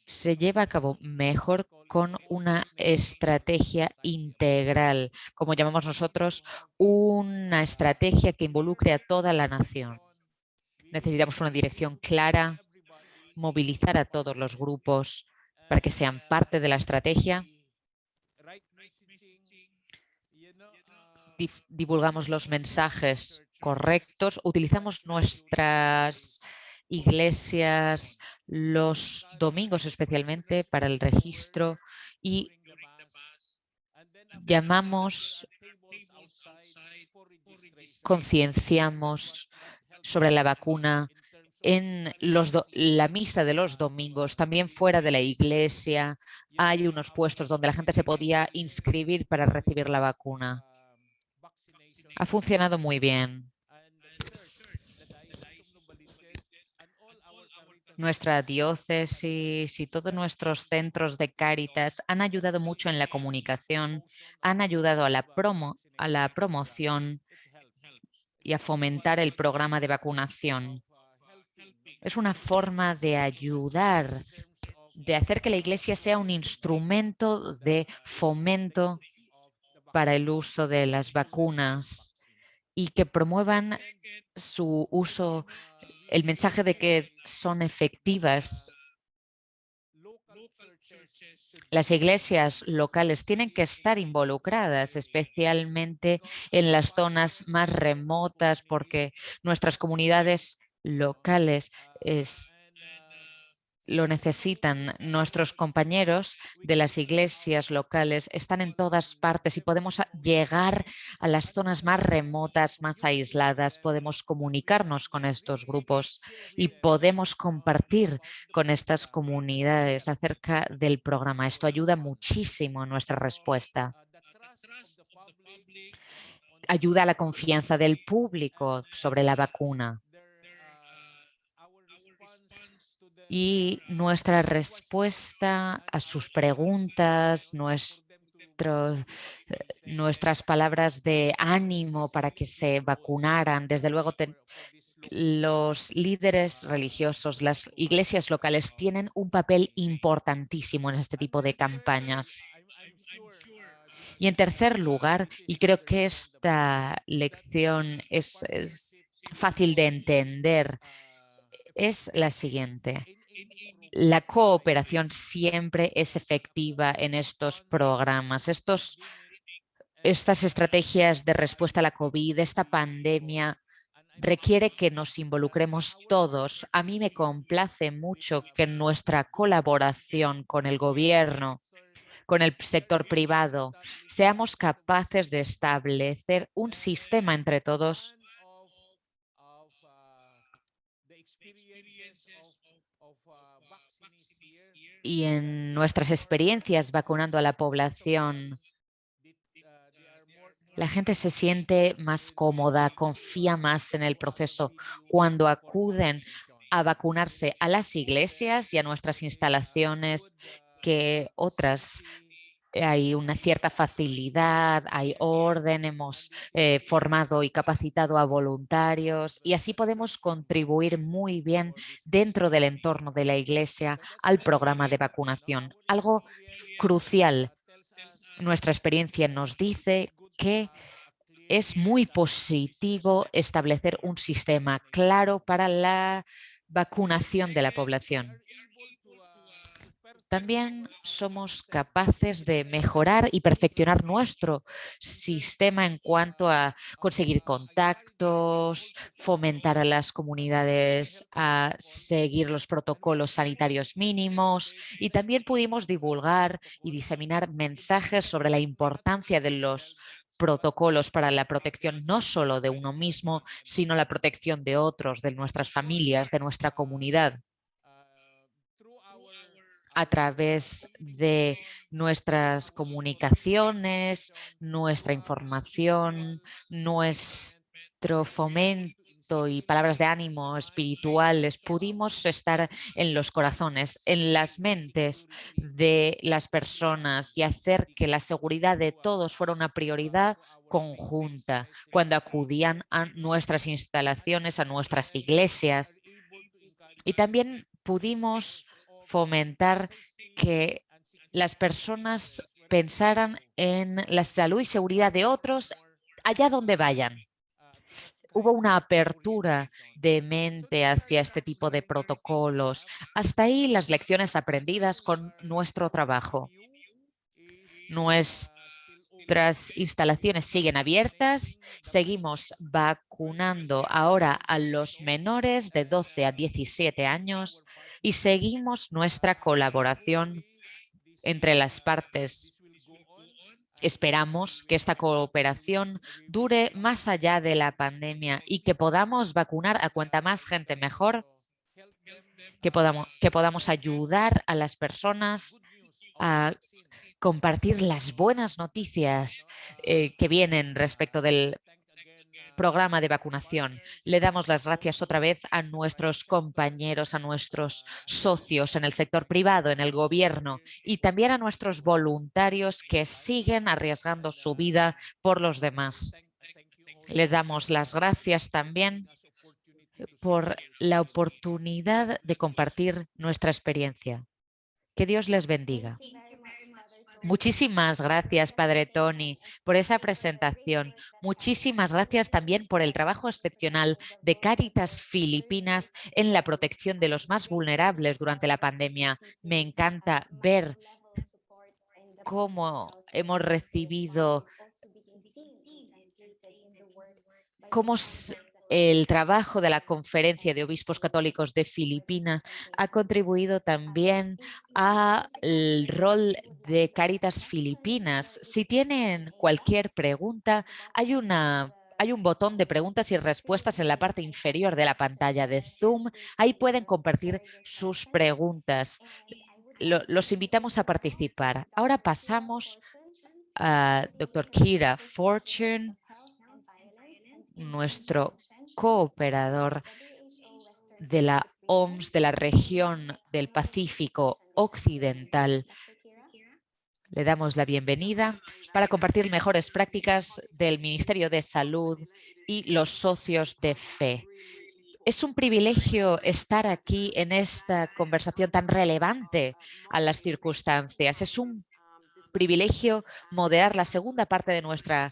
se lleva a cabo mejor con una estrategia integral, como llamamos nosotros, una estrategia que involucre a toda la nación. Necesitamos una dirección clara, movilizar a todos los grupos para que sean parte de la estrategia. Divulgamos los mensajes correctos, utilizamos nuestras iglesias los domingos especialmente para el registro y concienciamos sobre la vacuna en la misa de los domingos, también fuera de la iglesia. Hay unos puestos donde la gente se podía inscribir para recibir la vacuna. Ha funcionado muy bien. Nuestra diócesis y todos nuestros centros de Cáritas han ayudado mucho en la comunicación, han ayudado a la promoción y a fomentar el programa de vacunación. Es una forma de ayudar, de hacer que la Iglesia sea un instrumento de fomento para el uso de las vacunas y que promuevan su uso, el mensaje de que son efectivas. Las iglesias locales tienen que estar involucradas, especialmente en las zonas más remotas, porque nuestras comunidades locales lo necesitan. Nuestros compañeros de las iglesias locales están en todas partes y podemos llegar a las zonas más remotas, más aisladas. Podemos comunicarnos con estos grupos y podemos compartir con estas comunidades acerca del programa. Esto ayuda muchísimo en nuestra respuesta. Ayuda a la confianza del público sobre la vacuna. Y nuestra respuesta a sus preguntas, nuestras palabras de ánimo para que se vacunaran. Desde luego, los líderes religiosos, las iglesias locales tienen un papel importantísimo en este tipo de campañas. Y en tercer lugar, y creo que esta lección es fácil de entender, es la siguiente. La cooperación siempre es efectiva en estos programas. Estas estrategias de respuesta a la COVID, esta pandemia, requiere que nos involucremos todos. A mí me complace mucho que nuestra colaboración con el gobierno, con el sector privado, seamos capaces de establecer un sistema entre todos y en nuestras experiencias vacunando a la población, la gente se siente más cómoda, confía más en el proceso cuando acuden a vacunarse a las iglesias y a nuestras instalaciones que otras. Hay una cierta facilidad, hay orden, hemos formado y capacitado a voluntarios y así podemos contribuir muy bien dentro del entorno de la iglesia al programa de vacunación. Algo crucial, nuestra experiencia nos dice que es muy positivo establecer un sistema claro para la vacunación de la población. También somos capaces de mejorar y perfeccionar nuestro sistema en cuanto a conseguir contactos, fomentar a las comunidades a seguir los protocolos sanitarios mínimos y también pudimos divulgar y diseminar mensajes sobre la importancia de los protocolos para la protección no solo de uno mismo, sino la protección de otros, de nuestras familias, de nuestra comunidad. A través de nuestras comunicaciones, nuestra información, nuestro fomento y palabras de ánimo espirituales, pudimos estar en los corazones, en las mentes de las personas y hacer que la seguridad de todos fuera una prioridad conjunta cuando acudían a nuestras instalaciones, a nuestras iglesias. Y también pudimos fomentar que las personas pensaran en la salud y seguridad de otros allá donde vayan. Hubo una apertura de mente hacia este tipo de protocolos. Hasta ahí las lecciones aprendidas con nuestro trabajo. Nuestras instalaciones siguen abiertas, seguimos vacunando ahora a los menores de 12 a 17 años y seguimos nuestra colaboración entre las partes. Esperamos que esta cooperación dure más allá de la pandemia y que podamos vacunar a cuanta más gente mejor, que podamos ayudar a las personas a compartir las buenas noticias que vienen respecto del programa de vacunación. Le damos las gracias otra vez a nuestros compañeros, a nuestros socios en el sector privado, en el gobierno y también a nuestros voluntarios que siguen arriesgando su vida por los demás. Les damos las gracias también por la oportunidad de compartir nuestra experiencia. Que Dios les bendiga. Muchísimas gracias, Padre Tony, por esa presentación. Muchísimas gracias también por el trabajo excepcional de Cáritas Filipinas en la protección de los más vulnerables durante la pandemia. Me encanta ver cómo hemos recibido, cómo el trabajo de la Conferencia de Obispos Católicos de Filipinas ha contribuido también al rol de Cáritas Filipinas. Si tienen cualquier pregunta, hay un botón de preguntas y respuestas en la parte inferior de la pantalla de Zoom. Ahí pueden compartir sus preguntas. Los invitamos a participar. Ahora pasamos a Dr. Kira Fortune, nuestro cooperador de la OMS de la región del Pacífico Occidental. Le damos la bienvenida para compartir mejores prácticas del Ministerio de Salud y los socios de fe. Es un privilegio estar aquí en esta conversación tan relevante a las circunstancias. Es un privilegio moderar la segunda parte de nuestro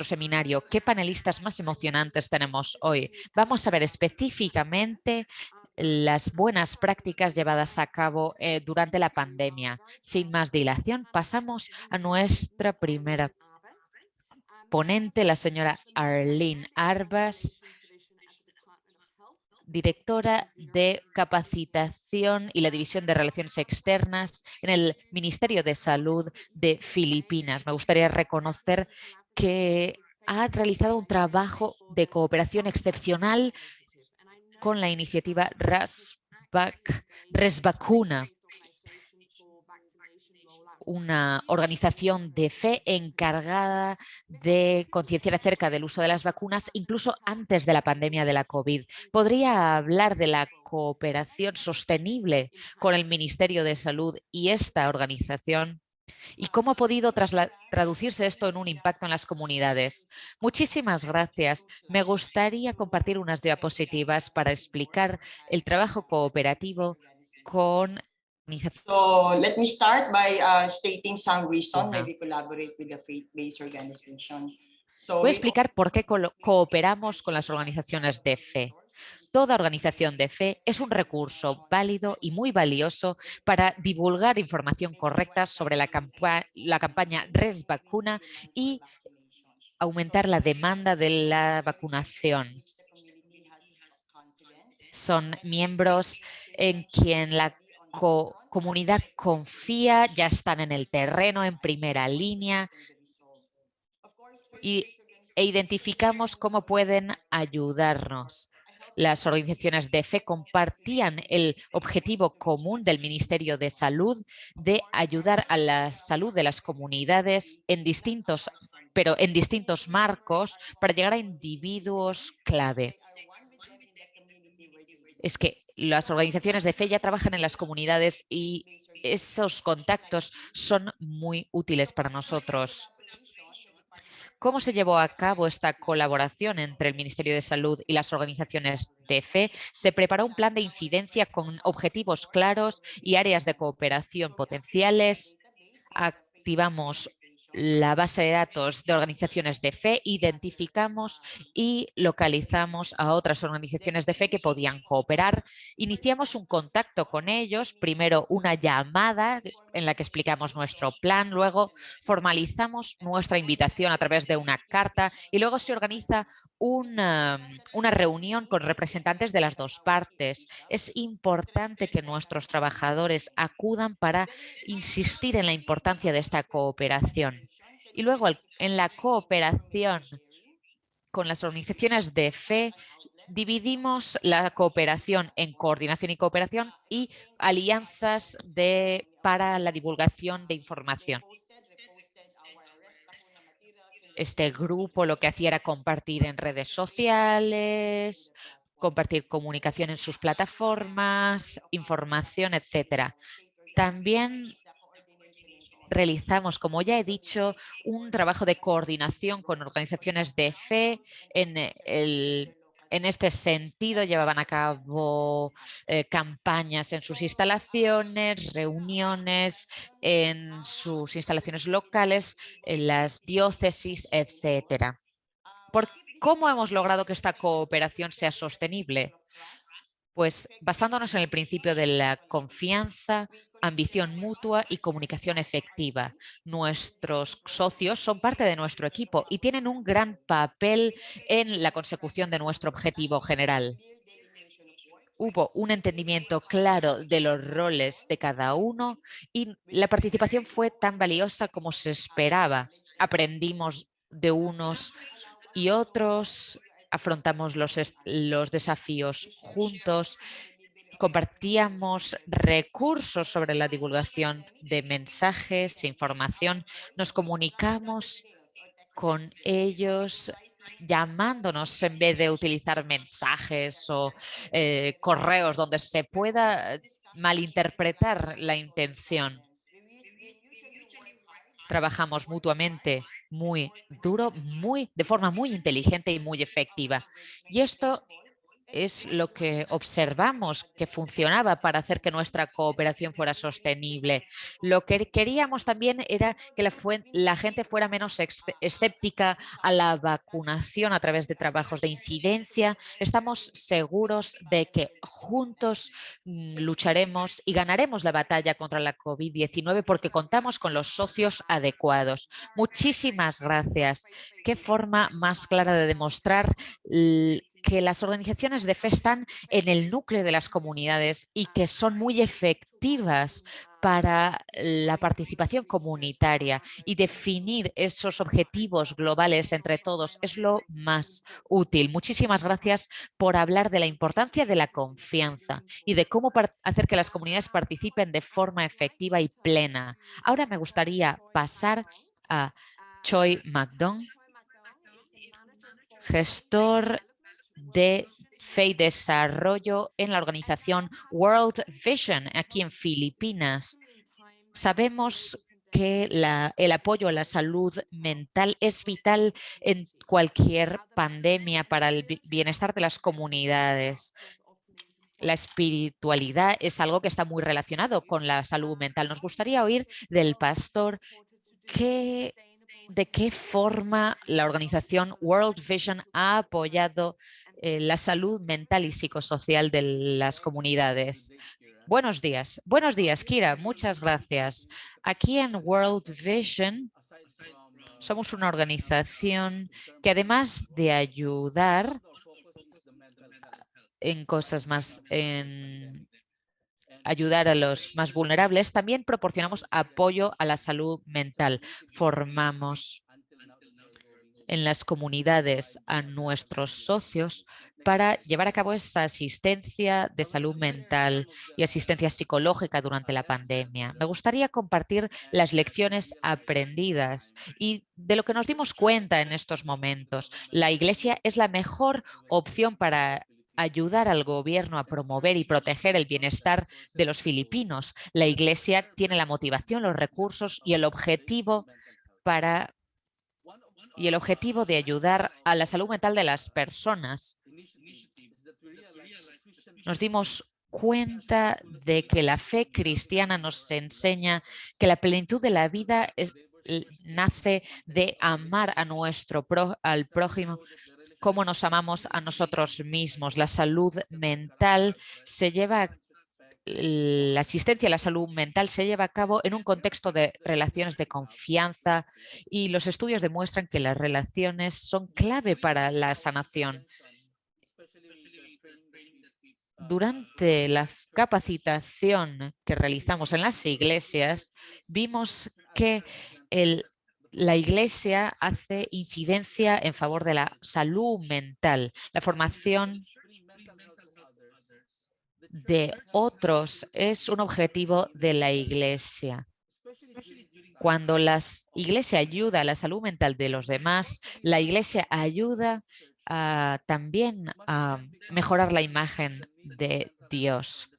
seminario. ¿Qué panelistas más emocionantes tenemos hoy? Vamos a ver específicamente las buenas prácticas llevadas a cabo durante la pandemia. Sin más dilación, pasamos a nuestra primera ponente, la señora Arlene Arbas, directora de Capacitación y la División de Relaciones Externas en el Ministerio de Salud de Filipinas. Me gustaría reconocer que ha realizado un trabajo de cooperación excepcional con la iniciativa ResVacuna, una organización de fe encargada de concienciar acerca del uso de las vacunas, incluso antes de la pandemia de la COVID. ¿Podría hablar de la cooperación sostenible con el Ministerio de Salud y esta organización? ¿Y cómo ha podido traducirse esto en un impacto en las comunidades? Muchísimas gracias. Me gustaría compartir unas diapositivas para explicar el trabajo cooperativo con So let me start by stating some reason why we collaborate with the faith-based organization. Voy a explicar por qué cooperamos con las organizaciones de fe. Toda organización de fe es un recurso válido y muy valioso para divulgar información correcta sobre la campaña ResVacuna y aumentar la demanda de la vacunación. Son miembros en quien la comunidad confía, ya están en el terreno, en primera línea e identificamos cómo pueden ayudarnos. Las organizaciones de fe compartían el objetivo común del Ministerio de Salud de ayudar a la salud de las comunidades en distintos marcos para llegar a individuos clave. Es que las organizaciones de fe ya trabajan en las comunidades y esos contactos son muy útiles para nosotros. ¿Cómo se llevó a cabo esta colaboración entre el Ministerio de Salud y las organizaciones de fe? Se preparó un plan de incidencia con objetivos claros y áreas de cooperación potenciales. Activamos la base de datos de organizaciones de fe, identificamos y localizamos a otras organizaciones de fe que podían cooperar. Iniciamos un contacto con ellos, primero una llamada en la que explicamos nuestro plan, luego formalizamos nuestra invitación a través de una carta y luego se organiza una reunión con representantes de las dos partes. Es importante que nuestros trabajadores acudan para insistir en la importancia de esta cooperación. Y luego en la cooperación con las organizaciones de fe, dividimos la cooperación en coordinación y cooperación y alianzas para la divulgación de información. Este grupo lo que hacía era compartir en redes sociales, compartir comunicación en sus plataformas, información, etc. También realizamos, como ya he dicho, un trabajo de coordinación con organizaciones de fe en En este sentido, llevaban a cabo campañas en sus instalaciones, reuniones en sus instalaciones locales, en las diócesis, etcétera. ¿Cómo hemos logrado que esta cooperación sea sostenible? Pues basándonos en el principio de la confianza, ambición mutua y comunicación efectiva. Nuestros socios son parte de nuestro equipo y tienen un gran papel en la consecución de nuestro objetivo general. Hubo un entendimiento claro de los roles de cada uno y la participación fue tan valiosa como se esperaba. Aprendimos de unos y otros, afrontamos los desafíos juntos, compartíamos recursos sobre la divulgación de mensajes, información, nos comunicamos con ellos llamándonos en vez de utilizar mensajes o correos donde se pueda malinterpretar la intención. Trabajamos mutuamente muy duro, de forma muy inteligente y muy efectiva. Y esto es lo que observamos que funcionaba para hacer que nuestra cooperación fuera sostenible. Lo que queríamos también era que la gente fuera menos escéptica a la vacunación a través de trabajos de incidencia. Estamos seguros de que juntos lucharemos y ganaremos la batalla contra la COVID-19 porque contamos con los socios adecuados. Muchísimas gracias. Qué forma más clara de demostrar que las organizaciones de fe están en el núcleo de las comunidades y que son muy efectivas para la participación comunitaria, y definir esos objetivos globales entre todos es lo más útil. Muchísimas gracias por hablar de la importancia de la confianza y de cómo hacer que las comunidades participen de forma efectiva y plena. Ahora me gustaría pasar a Choi McDonald, gestor de fe y desarrollo en la organización World Vision aquí en Filipinas. Sabemos que el apoyo a la salud mental es vital en cualquier pandemia para el bienestar de las comunidades. La espiritualidad es algo que está muy relacionado con la salud mental. Nos gustaría oír del pastor de qué forma la organización World Vision ha apoyado la salud mental y psicosocial de las comunidades. Buenos días, Kira, muchas gracias. Aquí en World Vision somos una organización que, además de ayudar en cosas más, en ayudar a los más vulnerables, también proporcionamos apoyo a la salud mental. Formamos en las comunidades a nuestros socios para llevar a cabo esa asistencia de salud mental y asistencia psicológica durante la pandemia. Me gustaría compartir las lecciones aprendidas y de lo que nos dimos cuenta en estos momentos. La Iglesia es la mejor opción para ayudar al gobierno a promover y proteger el bienestar de los filipinos. La Iglesia tiene la motivación, los recursos y el objetivo de ayudar a la salud mental de las personas. Nos dimos cuenta de que la fe cristiana nos enseña que la plenitud de la vida nace de amar al prójimo como nos amamos a nosotros mismos. La salud mental la asistencia a la salud mental se lleva a cabo en un contexto de relaciones de confianza, y los estudios demuestran que las relaciones son clave para la sanación. Durante la capacitación que realizamos en las iglesias, vimos que la Iglesia hace incidencia en favor de la salud mental. La formación de otros es un objetivo de la Iglesia. Cuando la Iglesia ayuda a la salud mental de los demás, la Iglesia ayuda también a mejorar la imagen de Dios.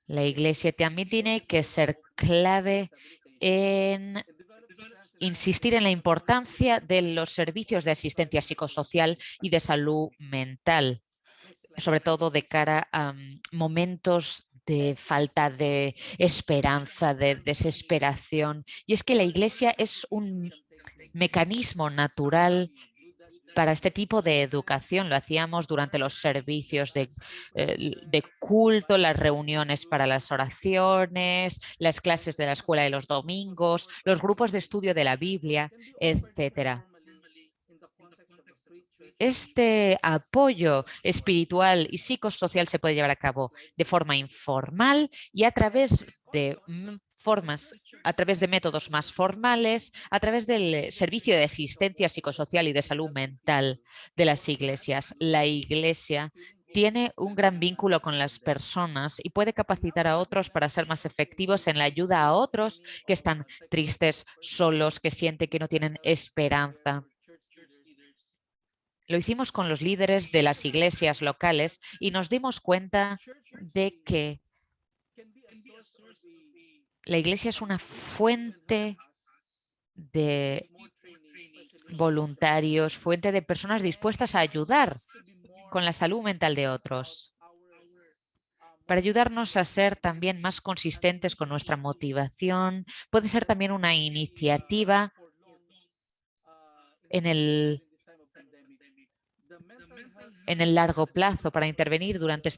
La Iglesia también tiene que ser clave en insistir en la importancia de los servicios de asistencia psicosocial y de salud mental, sobre todo de cara a momentos de falta de esperanza, de desesperación. Y es que la Iglesia es un mecanismo natural para este tipo de educación. Lo hacíamos durante los servicios de culto, las reuniones para las oraciones, las clases de la escuela de los domingos, los grupos de estudio de la Biblia, etcétera. Este apoyo espiritual y psicosocial se puede llevar a cabo de forma informal y a través de métodos más formales, a través del servicio de asistencia psicosocial y de salud mental de las iglesias. La Iglesia tiene un gran vínculo con las personas y puede capacitar a otros para ser más efectivos en la ayuda a otros que están tristes, solos, que sienten que no tienen esperanza. Lo hicimos con los líderes de las iglesias locales y nos dimos cuenta de que la iglesia es una fuente de voluntarios, fuente de personas dispuestas a ayudar con la salud mental de otros, para ayudarnos a ser también más consistentes con nuestra motivación. Puede ser también una iniciativa en el largo plazo para intervenir durante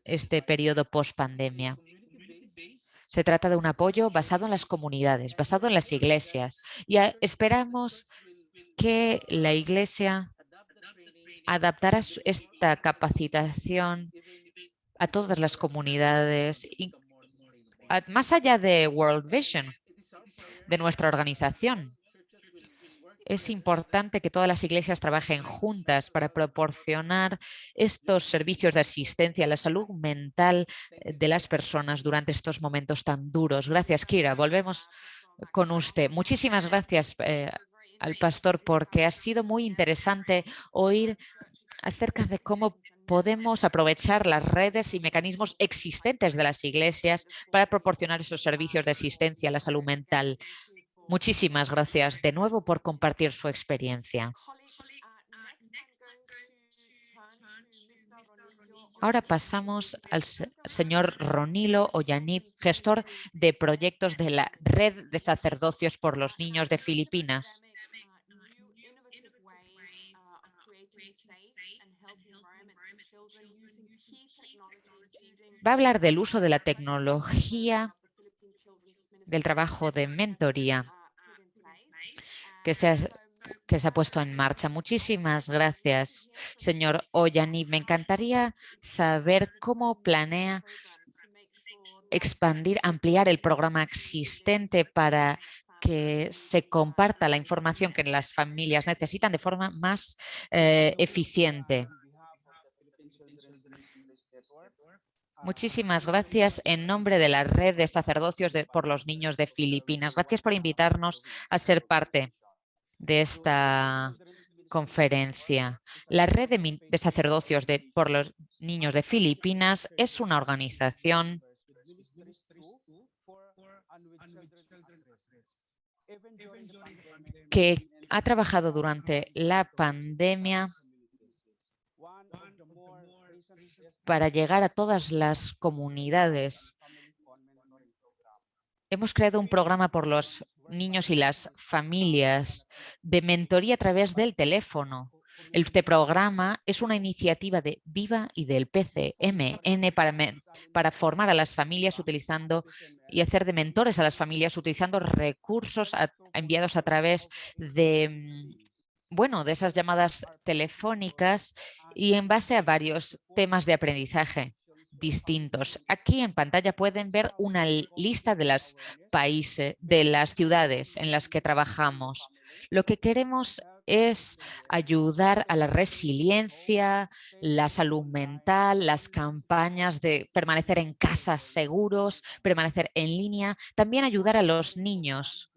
este periodo post-pandemia. Se trata de un apoyo basado en las comunidades, basado en las iglesias. Y esperamos que la Iglesia adaptará esta capacitación a todas las comunidades, más allá de World Vision, de nuestra organización. Es importante que todas las iglesias trabajen juntas para proporcionar estos servicios de asistencia a la salud mental de las personas durante estos momentos tan duros. Gracias, Kira. Volvemos con usted. Muchísimas gracias al pastor, porque ha sido muy interesante oír acerca de cómo podemos aprovechar las redes y mecanismos existentes de las iglesias para proporcionar esos servicios de asistencia a la salud mental. Muchísimas gracias de nuevo por compartir su experiencia. Ahora pasamos al señor Ronilo Oyanib, gestor de proyectos de la Red de Sacerdocios por los Niños de Filipinas. Va a hablar del uso de la tecnología, del trabajo de mentoría que se ha puesto en marcha. Muchísimas gracias, señor Oyanib. Me encantaría saber cómo planea expandir, ampliar el programa existente para que se comparta la información que las familias necesitan de forma más eficiente. Muchísimas gracias en nombre de la Red de Sacerdocios por los Niños de Filipinas. Gracias por invitarnos a ser parte de esta conferencia. La Red de Sacerdocios por los Niños de Filipinas es una organización que ha trabajado durante la pandemia para llegar a todas las comunidades. Hemos creado un programa por los niños y las familias de mentoría a través del teléfono. Este programa es una iniciativa de Viva y del PCMN para formar a las familias utilizando y hacer de mentores a las familias utilizando recursos enviados a través de esas llamadas telefónicas y en base a varios temas de aprendizaje distintos. Aquí en pantalla pueden ver una lista de los países, de las ciudades en las que trabajamos. Lo que queremos es ayudar a la resiliencia, la salud mental, las campañas de permanecer en casa seguros, permanecer en línea, también ayudar a los niños.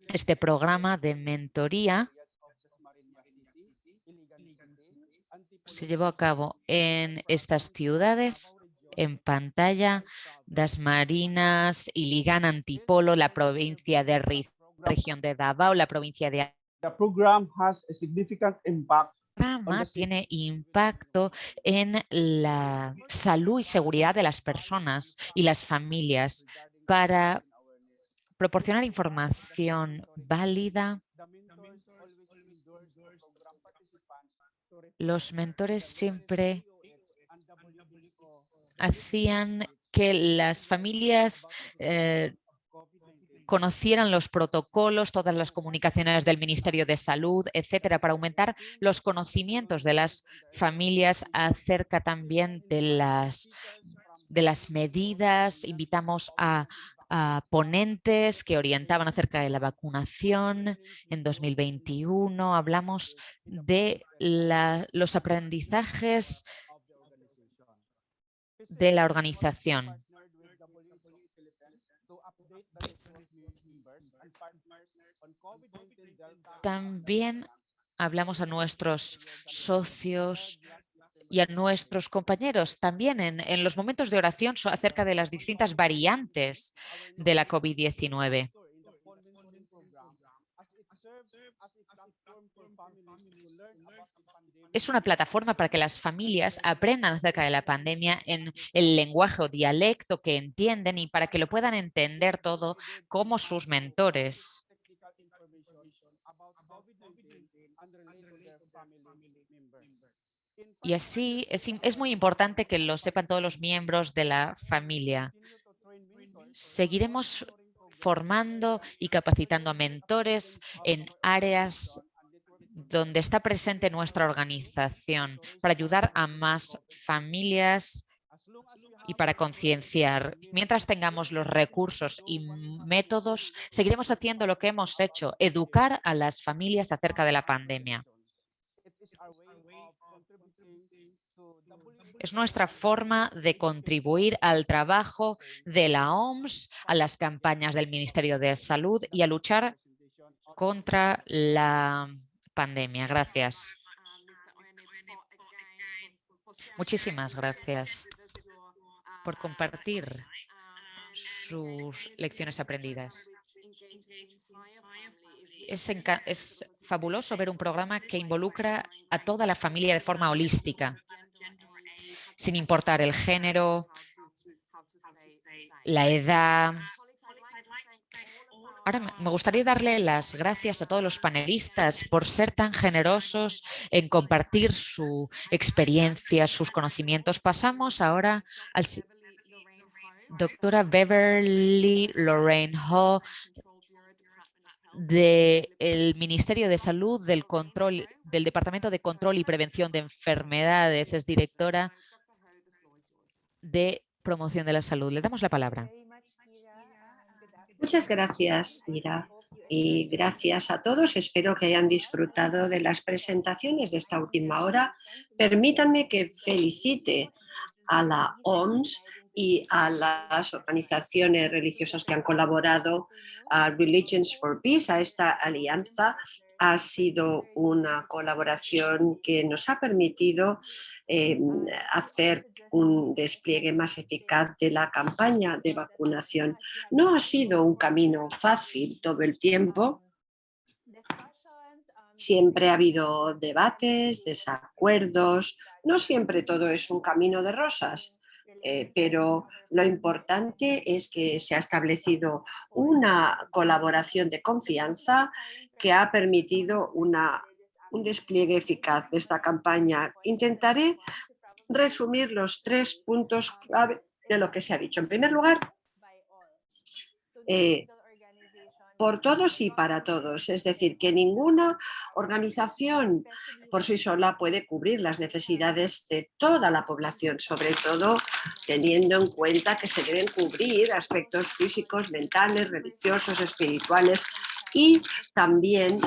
Este programa de mentoría se llevó a cabo en estas ciudades, en pantalla, Das Marinas, Iligan, Antipolo, la provincia de región de Davao, la provincia de The program has a significant impact programa tiene impacto en la salud y seguridad de las personas y las familias para proporcionar información válida. Los mentores siempre hacían que las familias conocieran los protocolos, todas las comunicaciones del Ministerio de Salud, etcétera, para aumentar los conocimientos de las familias acerca también de las medidas. Invitamos a ponentes que orientaban acerca de la vacunación. En 2021 hablamos de los aprendizajes de la organización. También hablamos a nuestros socios y a nuestros compañeros también en los momentos de oración acerca de las distintas variantes de la COVID-19. Es una plataforma para que las familias aprendan acerca de la pandemia en el lenguaje o dialecto que entienden y para que lo puedan entender todo como sus mentores. Y así es muy importante que lo sepan todos los miembros de la familia. Seguiremos formando y capacitando a mentores en áreas donde está presente nuestra organización para ayudar a más familias y para concienciar. Mientras tengamos los recursos y métodos, seguiremos haciendo lo que hemos hecho, educar a las familias acerca de la pandemia. Es nuestra forma de contribuir al trabajo de la OMS, a las campañas del Ministerio de Salud y a luchar contra la pandemia. Gracias. Muchísimas gracias por compartir sus lecciones aprendidas. Es fabuloso ver un programa que involucra a toda la familia de forma holística, sin importar el género, la edad. Ahora me gustaría darle las gracias a todos los panelistas por ser tan generosos en compartir su experiencia, sus conocimientos. Pasamos ahora al doctora Beverly Lorraine Ho del Ministerio de Salud del Departamento de Control y Prevención de Enfermedades. Es directora de Promoción de la Salud. Le damos la palabra. Muchas gracias, Mira, y gracias a todos. Espero que hayan disfrutado de las presentaciones de esta última hora. Permítanme que felicite a la OMS y a las organizaciones religiosas que han colaborado, a Religions for Peace, a esta alianza. Ha sido una colaboración que nos ha permitido hacer un despliegue más eficaz de la campaña de vacunación. No ha sido un camino fácil todo el tiempo. Siempre ha habido debates, desacuerdos, no siempre todo es un camino de rosas. Pero lo importante es que se ha establecido una colaboración de confianza que ha permitido un despliegue eficaz de esta campaña. Intentaré resumir los 3 puntos clave de lo que se ha dicho. En primer lugar, por todos y para todos, es decir, que ninguna organización por sí sola puede cubrir las necesidades de toda la población, sobre todo teniendo en cuenta que se deben cubrir aspectos físicos, mentales, religiosos, espirituales y también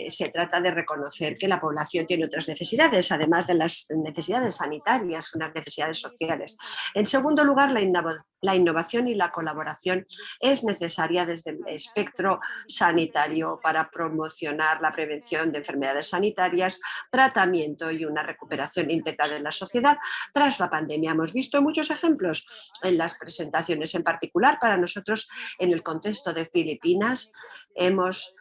se trata de reconocer que la población tiene otras necesidades, además de las necesidades sanitarias, unas necesidades sociales. En segundo lugar, la innovación y la colaboración es necesaria desde el espectro sanitario para promocionar la prevención de enfermedades sanitarias, tratamiento y una recuperación íntegra de la sociedad tras la pandemia. Hemos visto muchos ejemplos en las presentaciones, en particular para nosotros en el contexto de Filipinas. hemos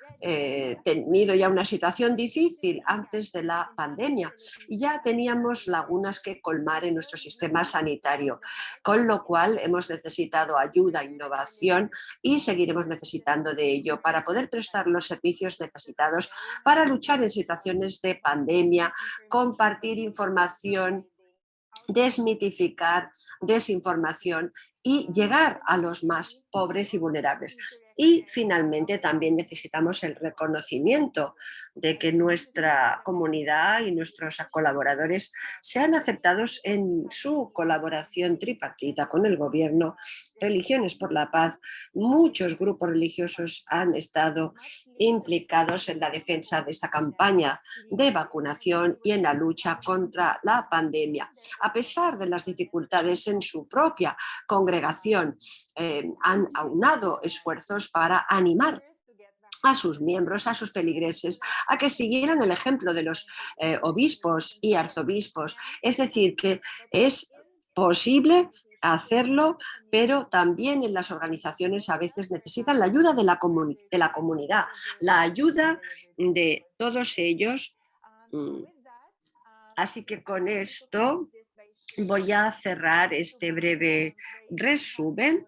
tenido ya una situación difícil antes de la pandemia y ya teníamos lagunas que colmar en nuestro sistema sanitario, con lo cual hemos necesitado ayuda, innovación y seguiremos necesitando de ello para poder prestar los servicios necesitados para luchar en situaciones de pandemia, compartir información, desmitificar desinformación y llegar a los más pobres y vulnerables. Y finalmente también necesitamos el reconocimiento de que nuestra comunidad y nuestros colaboradores sean aceptados en su colaboración tripartita con el gobierno. Religiones por la Paz, muchos grupos religiosos han estado implicados en la defensa de esta campaña de vacunación y en la lucha contra la pandemia. A pesar de las dificultades en su propia congregación, han aunado esfuerzos para animar a sus miembros, a sus feligreses, a que siguieran el ejemplo de los obispos y arzobispos. Es decir, que es posible hacerlo, pero también en las organizaciones a veces necesitan la ayuda de la comunidad, la ayuda de todos ellos. Así que con esto voy a cerrar este breve resumen.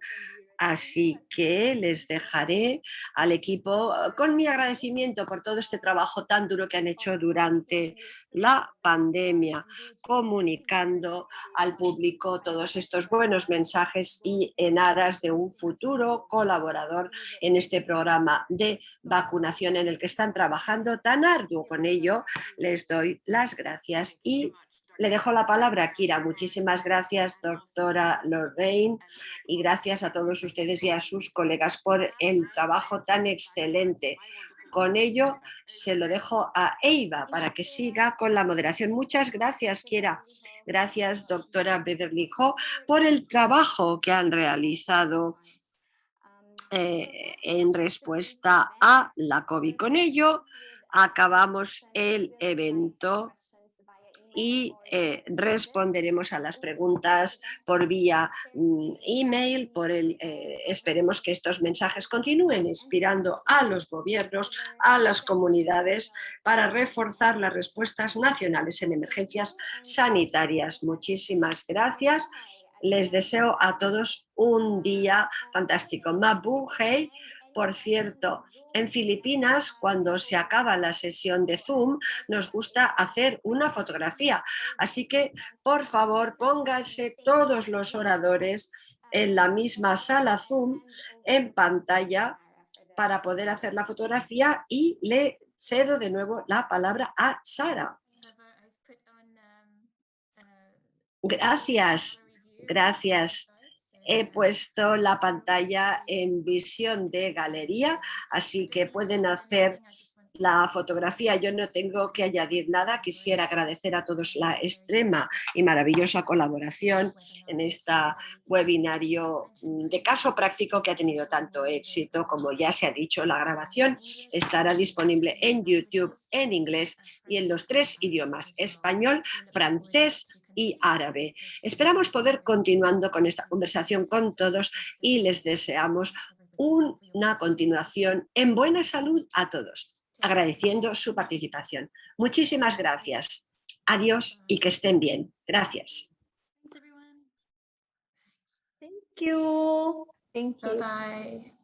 Así que les dejaré al equipo con mi agradecimiento por todo este trabajo tan duro que han hecho durante la pandemia, comunicando al público todos estos buenos mensajes y en aras de un futuro colaborador en este programa de vacunación en el que están trabajando tan arduo. Con ello, les doy las gracias y le dejo la palabra a Kira. Muchísimas gracias, doctora Lorraine, y gracias a todos ustedes y a sus colegas por el trabajo tan excelente. Con ello, se lo dejo a Eva para que siga con la moderación. Muchas gracias, Kira. Gracias, doctora Beverly Ho, por el trabajo que han realizado en respuesta a la COVID. Con ello, acabamos el evento y responderemos a las preguntas por vía email. Esperemos que estos mensajes continúen inspirando a los gobiernos, a las comunidades, para reforzar las respuestas nacionales en emergencias sanitarias. Muchísimas gracias. Les deseo a todos un día fantástico. Mabuhay. Por cierto, en Filipinas, cuando se acaba la sesión de Zoom, nos gusta hacer una fotografía. Así que, por favor, pónganse todos los oradores en la misma sala Zoom en pantalla para poder hacer la fotografía, y le cedo de nuevo la palabra a Sara. Gracias, gracias. He puesto la pantalla en visión de galería, así que pueden hacer la fotografía. Yo no tengo que añadir nada. Quisiera agradecer a todos la extrema y maravillosa colaboración en este webinario de caso práctico que ha tenido tanto éxito. Como ya se ha dicho, la grabación estará disponible en YouTube en inglés y en los 3 idiomas: español, francés y árabe. Esperamos poder continuando con esta conversación con todos y les deseamos una continuación en buena salud a todos, agradeciendo su participación. Muchísimas gracias. Adiós y que estén bien. Gracias. Thank you. Bye bye.